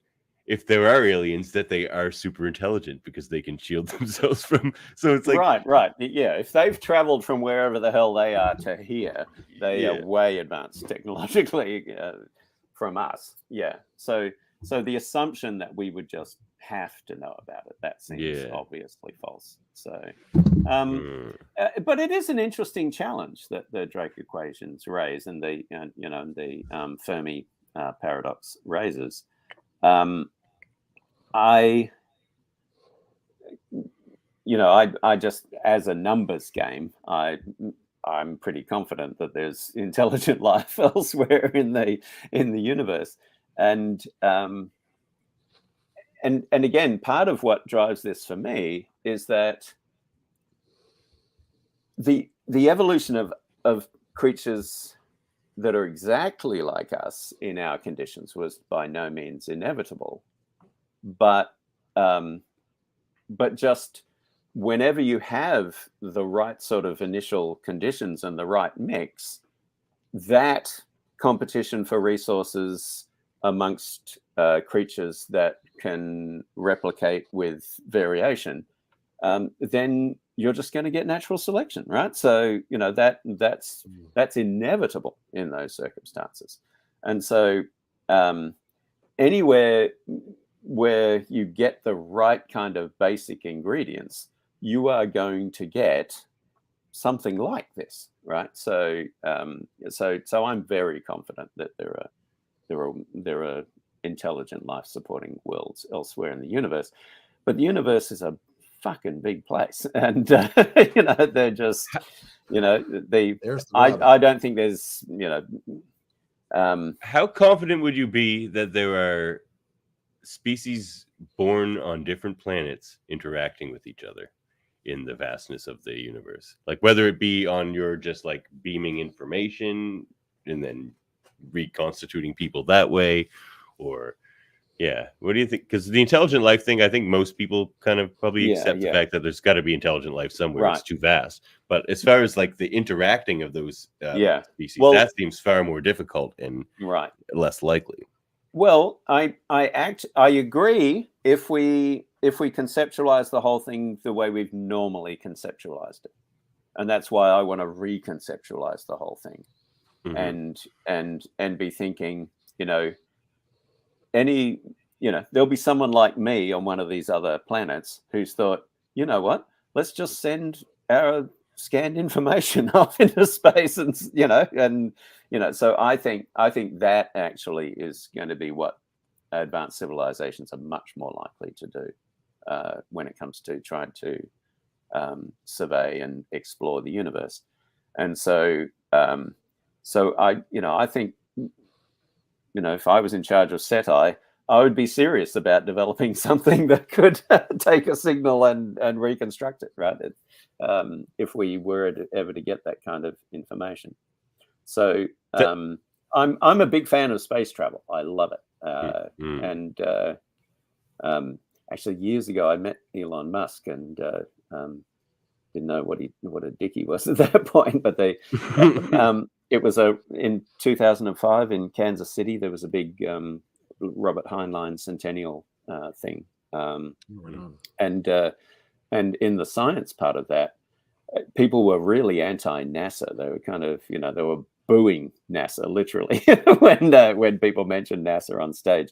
if there are aliens, that they are super intelligent because they can shield themselves from. So it's like right. Yeah, if they've traveled from wherever the hell they are to here, they are way advanced technologically from us. Yeah. So the assumption that we would just have to know about it, that seems obviously false. So, but it is an interesting challenge that the Drake equations raise, and the Fermi paradox raises. I just, as a numbers game, I'm pretty confident that there's intelligent life elsewhere in the universe, and again, part of what drives this for me is that the evolution of creatures that are exactly like us in our conditions was by no means inevitable, but just whenever you have the right sort of initial conditions and the right mix, that competition for resources amongst creatures that can replicate with variation, then you're just going to get natural selection, right? So that's inevitable in those circumstances. And so anywhere where you get the right kind of basic ingredients, you are going to get something like this, right? So I'm very confident that there are intelligent life supporting worlds elsewhere in the universe, but the universe is a fucking big place, and they're just, I don't think there's, how confident would you be that there are species born on different planets interacting with each other in the vastness of the universe? Like whether it be on your just like beaming information and then reconstituting people that way, or what do you think? Because the intelligent life thing, I think most people kind of probably accept the fact that there's got to be intelligent life somewhere. Right. It's too vast. But as far as like the interacting of those species, that seems far more difficult and less likely. Well, I agree if we conceptualize the whole thing the way we've normally conceptualized it, and that's why I want to reconceptualize the whole thing, and be thinking, there'll be someone like me on one of these other planets who's thought, you know what, let's just send our scanned information off into space, and so I think that actually is going to be what advanced civilizations are much more likely to do when it comes to trying to survey and explore the universe. And so I think, if I was in charge of SETI, I would be serious about developing something that could take a signal and reconstruct it, right? If we were ever to get that kind of information. So I'm a big fan of space travel. I love it. And actually, years ago, I met Elon Musk and didn't know what a dick he was at that point. But it was in 2005 in Kansas City. There was a big Robert Heinlein centennial thing, and in the science part of that, people were really anti-NASA. They were kind of, they were booing NASA literally when people mentioned NASA on stage,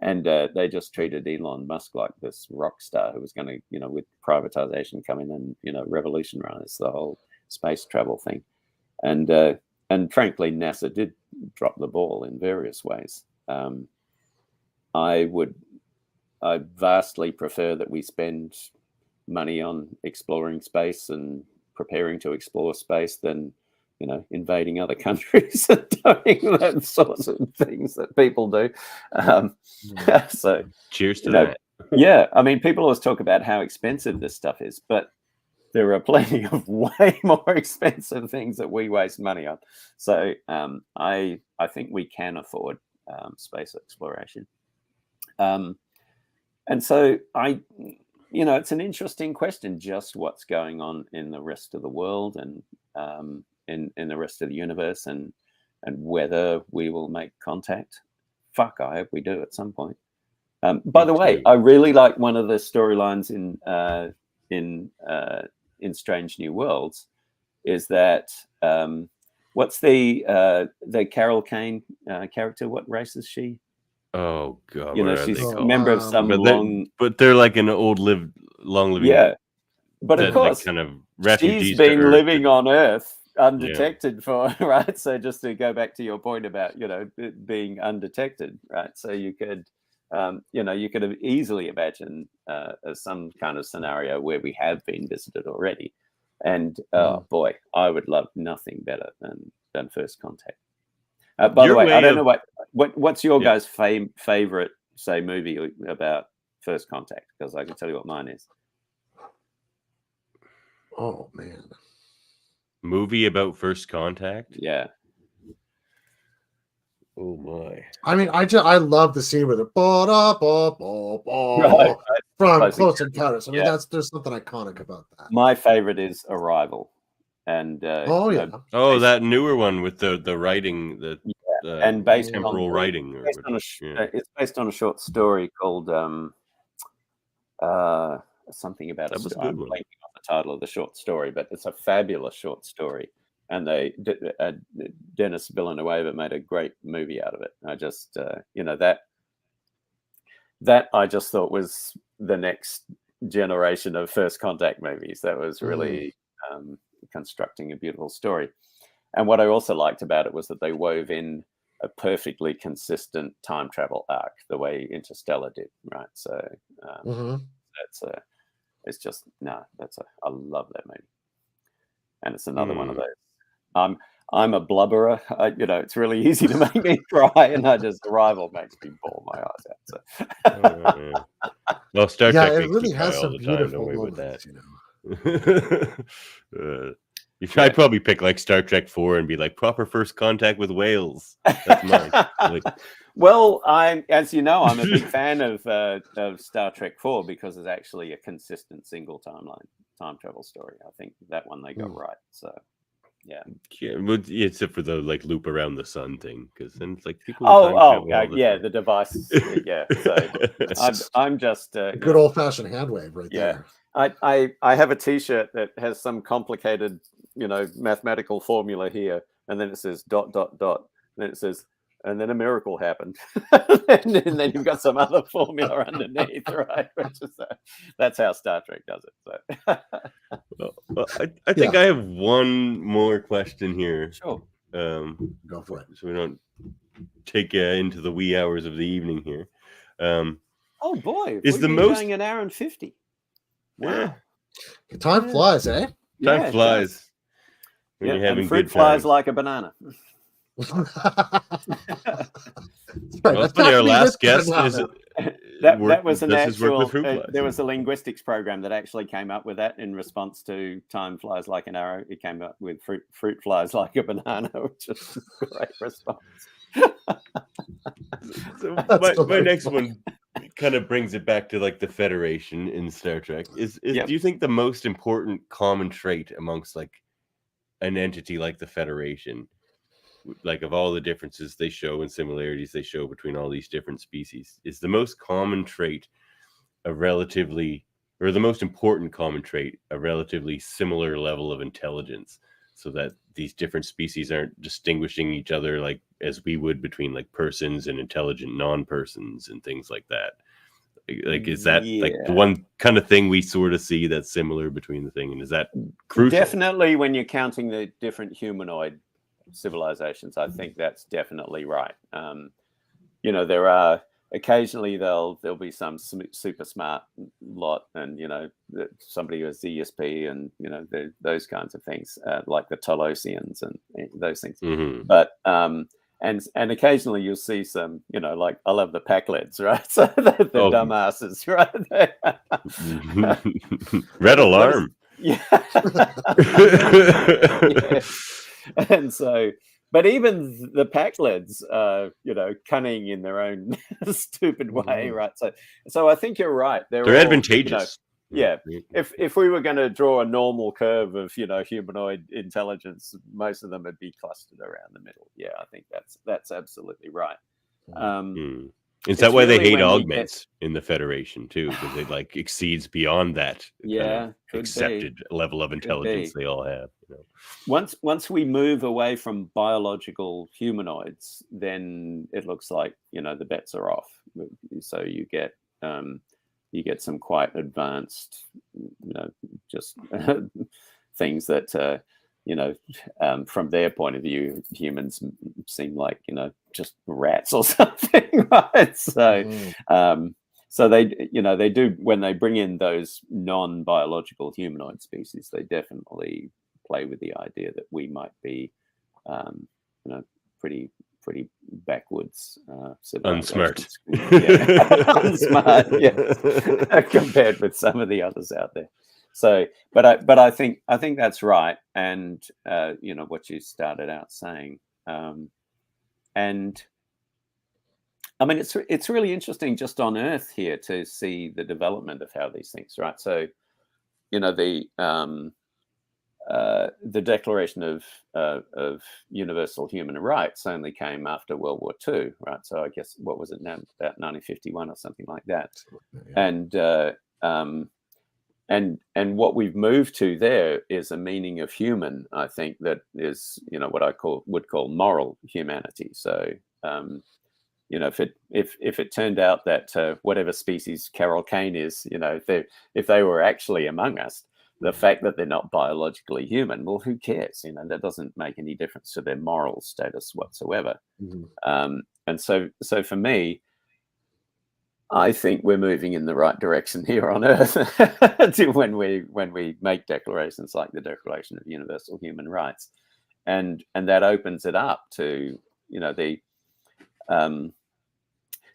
and they just treated Elon Musk like this rock star who was going to, with privatization coming and revolutionize the whole space travel thing, and frankly, NASA did drop the ball in various ways. I vastly prefer that we spend money on exploring space and preparing to explore space than, invading other countries and doing that sorts of things that people do. So cheers to that. Yeah. I mean, people always talk about how expensive this stuff is, but there are plenty of way more expensive things that we waste money on. So I think we can afford space exploration. And so it's an interesting question, just what's going on in the rest of the world and in the rest of the universe, and whether we will make contact. Fuck, I hope we do at some point. By the way, I really like one of the storylines in Strange New Worlds is that what's the Carol Kane character? What race is she? Oh God! She's a member of some but they're like an long living. Yeah, but of course, kind of refugees. She's been living on Earth undetected for right. So just to go back to your point about being undetected, right? So you could you could have easily imagined some kind of scenario where we have been visited already, and boy, I would love nothing better than First Contact. By the way, I don't know what's your guys' favorite, say, movie about First Contact, because I can tell you what mine is. Oh man, movie about First Contact? Yeah. Oh my! I mean, I love the scene with it from Close Encounters. I mean, there's something iconic about that. My favorite is Arrival, and that newer one with the writing, and based temporal on writing. It's based on a short story called something about a story. I'm blanking on the title of the short story, but it's a fabulous short story. And Denis Villeneuve made a great movie out of it. I just, that I just thought was the next generation of First Contact movies. That was really, constructing a beautiful story. And what I also liked about it was that they wove in a perfectly consistent time travel arc, the way Interstellar did, right? So I love that movie, and it's another one of those. I'm a blubberer. It's really easy to make me cry, and Arrival makes me bawl my eyes out. So. Well, Star Trek it makes really me cry has all some the time. beautiful Don't worry about moments, that. I'd probably pick like Star Trek 4 and be like proper first contact with whales. That's mine. Well, as you know, I'm a big fan of Star Trek 4 because it's actually a consistent single time travel story. I think that one they got right. So, yeah, except for the like loop around the sun thing, because then it's like people. The devices. Yeah, so I'm just good old fashioned hand wave right there. I have a T-shirt that has some complicated mathematical formula here, and then it says ... and then it says, and then a miracle happened, and then you've got some other formula underneath, right? That's how Star Trek does it. So. I think I have one more question here. Sure. Go for it. So we don't take into the wee hours of the evening here. Oh boy, is the most going an hour and 50? Wow, time flies, eh? Time flies. When you're having and fruit good flies times. like a banana. Well, funny, our last guest is that was an actual. There was a linguistics program that actually came up with that in response to time flies like an arrow. It came up with fruit flies like a banana, which is a great response. So my next one kind of brings it back to like the Federation in Star Trek. Do you think the most important common trait amongst like an entity like the Federation, like of all the differences they show and similarities they show between all these different species, is the most common trait the most important common trait a relatively similar level of intelligence, so that these different species aren't distinguishing each other like as we would between like persons and intelligent non-persons and things like that? Like, is that like the one kind of thing we sort of see that's similar between the thing, and is that crucial? Definitely, when you're counting the different humanoid civilizations, I think that's definitely right. There are occasionally there'll be some super smart lot, and somebody who has ESP, and those kinds of things, like the Talosians and those things. But and occasionally you'll see some, like I love the Pakleds, right? So the dumbasses, right? Red alarm. Yeah. And so, but even the Pakleds are, cunning in their own stupid way, right? So I think you're right. They're all, advantageous. If we were going to draw a normal curve of humanoid intelligence, most of them would be clustered around the middle. Yeah, I think that's absolutely right. Is that why they hate augments in the Federation too? Because it like exceeds beyond that accepted level of intelligence they all have. Once we move away from biological humanoids, then it looks like the bets are off. So you get some quite advanced, just things that from their point of view, humans seem like just rats or something, right? So they do, when they bring in those non-biological humanoid species, they definitely play with the idea that we might be, pretty backwards, unsmart, unsmart, yeah, compared with some of the others out there. So, but I think that's right, and what you started out saying, and I mean it's really interesting just on Earth here to see the development of how these things, right? So, the Declaration of Universal Human Rights only came after World War II, right? So I guess what was it now, about 1951 or something like that, and what we've moved to there is a meaning of human, I think, that is what I would call moral humanity. So if it turned out that whatever species Carol Kane is, if they were actually among us, the fact that they're not biologically human, well, who cares? You know, that doesn't make any difference to their moral status whatsoever. And so for me, I think we're moving in the right direction here on Earth to when we make declarations like the Declaration of Universal Human Rights, and that opens it up to, you know, the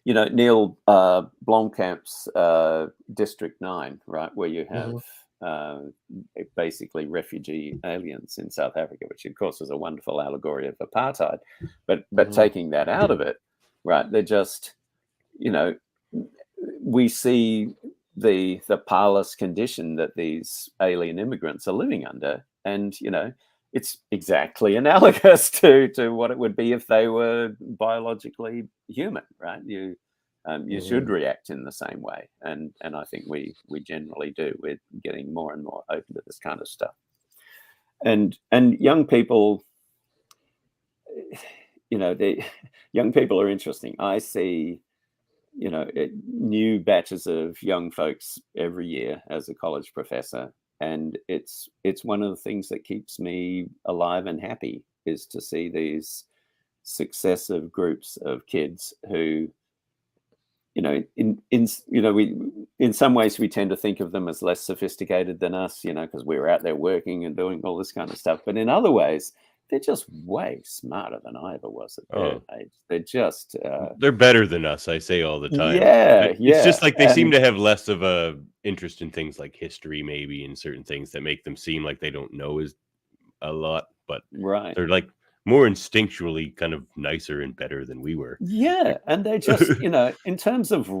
Neil Blomkamp's District 9, right, where you have basically refugee aliens in South Africa, which of course is a wonderful allegory of apartheid, but taking that out of it, right, they're just, you know, we see the parlous condition that these alien immigrants are living under, and you know, it's exactly analogous to what it would be if they were biologically human, right? You should react in the same way, and I think we generally do. We're getting more and more open to this kind of stuff, and young people, you know, the young people are interesting. I see, you know, new batches of young folks every year as a college professor, and it's one of the things that keeps me alive and happy, is to see these successive groups of kids who, you know, in some ways we tend to think of them as less sophisticated than us, you know, because we're out there working and doing all this kind of stuff, but in other ways they're just way smarter than I ever was at their age. They're just they're better than us, I say all the time. It's just like they seem to have less of a interest in things like history, maybe, and certain things that make them seem like they don't know a lot, but they're like more instinctually kind of nicer and better than we were. And they just, you know, in terms of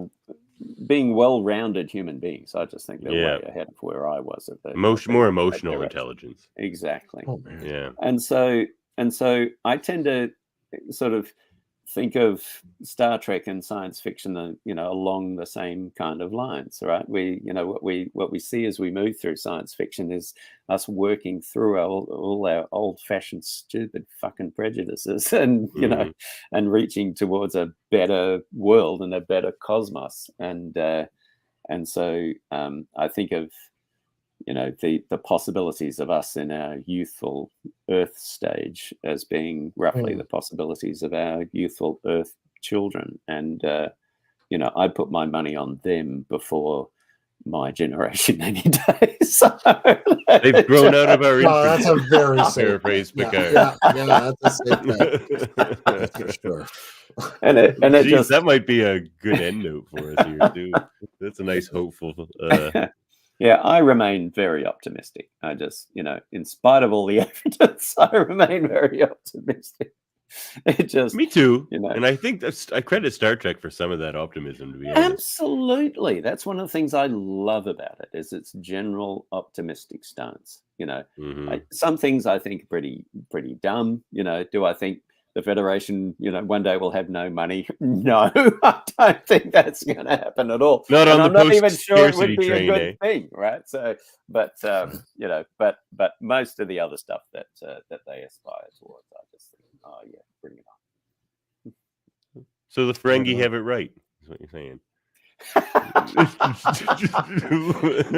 being well-rounded human beings, I just think they're way ahead of where I was at the more emotional intelligence. Exactly. Yeah. And so I tend to sort of think of Star Trek and science fiction, you know, along the same kind of lines, right? We, you know, what we see as we move through science fiction is us working through all our old-fashioned, stupid fucking prejudices, and you know, and reaching towards a better world and a better cosmos. And so I think of, you know, the possibilities of us in our youthful Earth stage as being roughly the possibilities of our youthful Earth children. And, you know, I put my money on them before my generation any day. So they've grown out of our that's a very paraphrase Picard. That's a safe bet. That's for sure. And it just, that might be a good end note for us here too. That's a nice hopeful yeah, I remain very optimistic. I just, you know, in spite of all the evidence, I remain very optimistic. It just, me too, you know, and I think I credit Star Trek for some of that optimism, to be honest. Absolutely, that's one of the things I love about it, is its general optimistic stance. You know, some things I think are pretty dumb. You know, do I think the Federation, you know, one day will have no money? No, I don't think that's going to happen at all. Not on I'm the not even sure it would be train, a good thing, right? So, but you know, but most of the other stuff that they aspire towards, I just think, oh yeah, bring it on. So the Ferengi have it right, is what you're saying.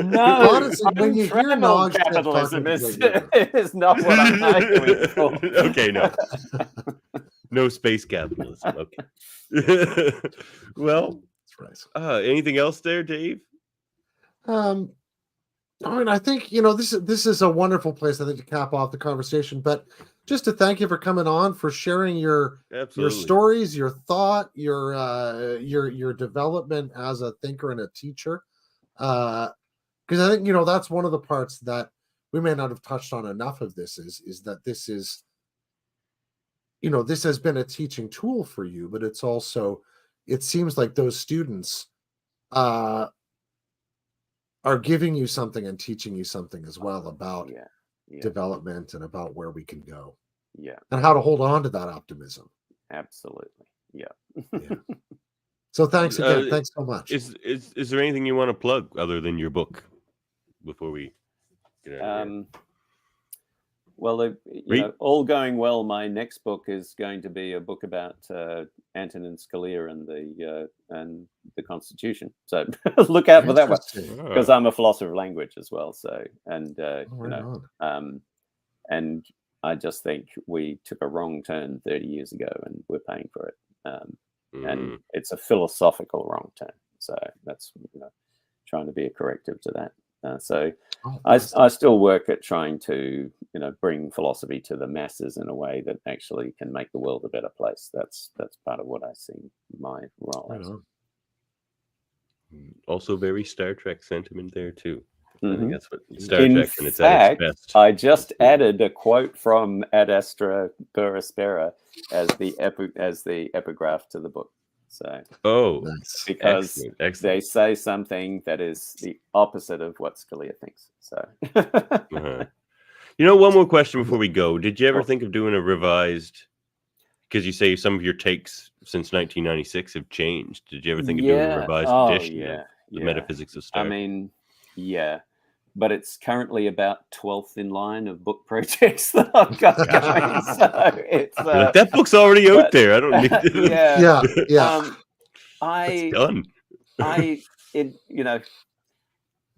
No, honestly, when you hear Nog capitalism is not what I'm arguing for. Okay, no space capitalism. Okay. Well, that's right. Anything else there, Dave? I mean, I think, you know, this is a wonderful place, I think, to cap off the conversation. But just to thank you for coming on, for sharing your stories, your thought, your development as a thinker and a teacher. Because I think, you know, that's one of the parts that we may not have touched on enough of this is that this is, you know, this has been a teaching tool for you, but it's also, it seems like those students are giving you something and teaching you something as well about development and about where we can go. Yeah. And how to hold on to that optimism. Absolutely. Yeah. So thanks again. Thanks so much. Is there anything you want to plug other than your book before we get out of here? Well, all going well, my next book is going to be a book about Antonin Scalia and the Constitution. So look out for that one, because I'm a philosopher of language as well. So and and I just think we took a wrong turn 30 years ago, and we're paying for it. And it's a philosophical wrong turn. So that's trying to be a corrective to that. I still work at trying to bring philosophy to the masses in a way that actually can make the world a better place. That's part of what I see my role as. Also, very Star Trek sentiment there too. I think that's what Star In Trek and it's fact, at its best. I just added a quote from Ad Astra per Aspera as the epigraph to the book. So, nice. Because Excellent. they say something that is the opposite of what Scalia thinks. So, one more question before we go. Did you ever think of doing a revised? Because you say some of your takes since 1996 have changed. Did you ever think of doing a revised edition of the Metaphysics of Star? I mean, but it's currently about 12th in line of book projects that I've got going. So it's that book's already out there. I don't need to. It's done.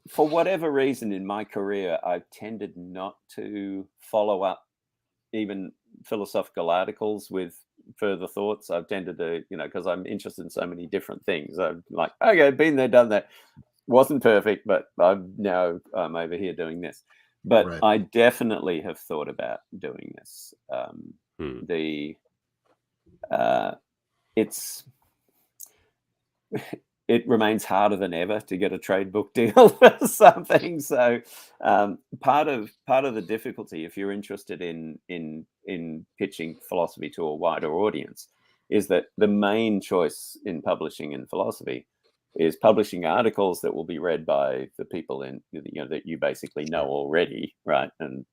For whatever reason in my career, I've tended not to follow up even philosophical articles with further thoughts. I've tended to, because I'm interested in so many different things. I'm like, okay, been there, done that. Wasn't perfect, but I'm over here doing this. But I definitely have thought about doing this. It remains harder than ever to get a trade book deal for something. So part of the difficulty, if you're interested in pitching philosophy to a wider audience, is that the main choice in publishing in philosophy is publishing articles that will be read by the people that you basically know already, right? And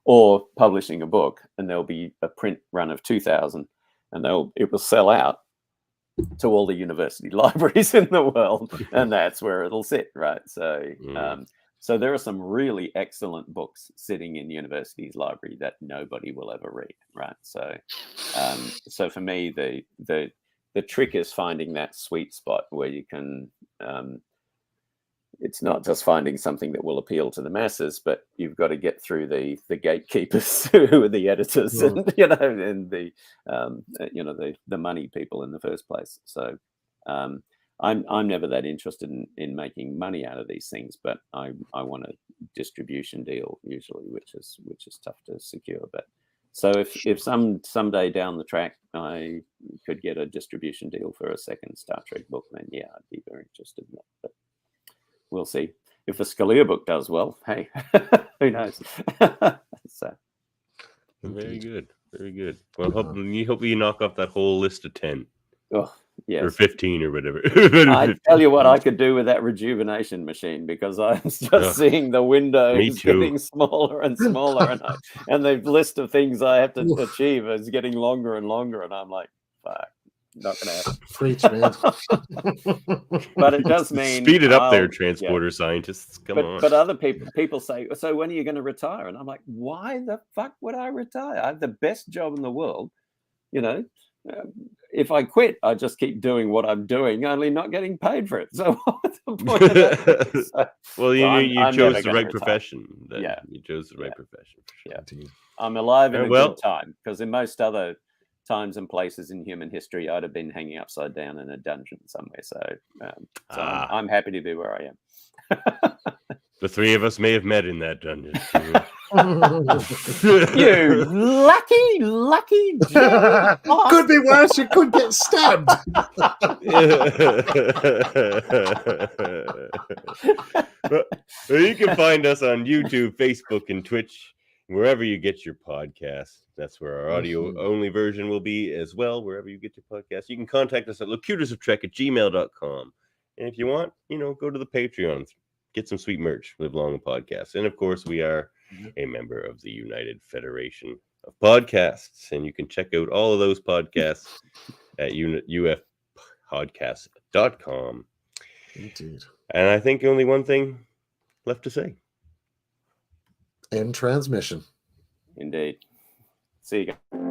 or publishing a book, and there'll be a print run of 2,000, and it will sell out to all the university libraries in the world, and that's where it'll sit, right? So, so there are some really excellent books sitting in universities' library that nobody will ever read, right? So, so for me, the trick is finding that sweet spot where you can. It's not just finding something that will appeal to the masses, but you've got to get through the gatekeepers who are the editors and the money people in the first place. So I'm never that interested in making money out of these things, but I want a distribution deal usually, which is tough to secure. But so if someday down the track I could get a distribution deal for a second Star Trek book, then I'd be very interested in that. But we'll see. If the Scalia book does well, hey, who knows? So, very good. Well, hope you knock off that whole list of 10. Oh, yes. Or 15 or whatever. I tell you what I could do with that rejuvenation machine, because I'm just seeing the windows getting smaller and smaller, and the list of things I have to achieve is getting longer and longer, and I'm like, fuck. Not gonna happen. Preach, man. But it does mean speed it up there, transporter scientists. Come on. But other people say, so when are you going to retire? And I'm like, why the fuck would I retire? I have the best job in the world. If I quit, I just keep doing what I'm doing, only not getting paid for it. So what's the point of that? Well, you chose the right profession. You chose the right profession. Yeah, I'm alive in a good time, because in most other times and places in human history, I'd have been hanging upside down in a dungeon somewhere. So, I'm happy to be where I am. The three of us may have met in that dungeon. You lucky could be worse. You could get stabbed. Well, you can find us on YouTube, Facebook, and Twitch, wherever you get your podcasts. That's where our audio-only version will be as well, wherever you get your podcasts. You can contact us at locutorsoftrek@gmail.com. And if you want, go to the Patreon, get some sweet merch, Live Long and Podcasts. And, of course, we are a member of the United Federation of Podcasts. And you can check out all of those podcasts at ufpodcast.com. Indeed. And I think only one thing left to say. End transmission. Indeed. See you guys.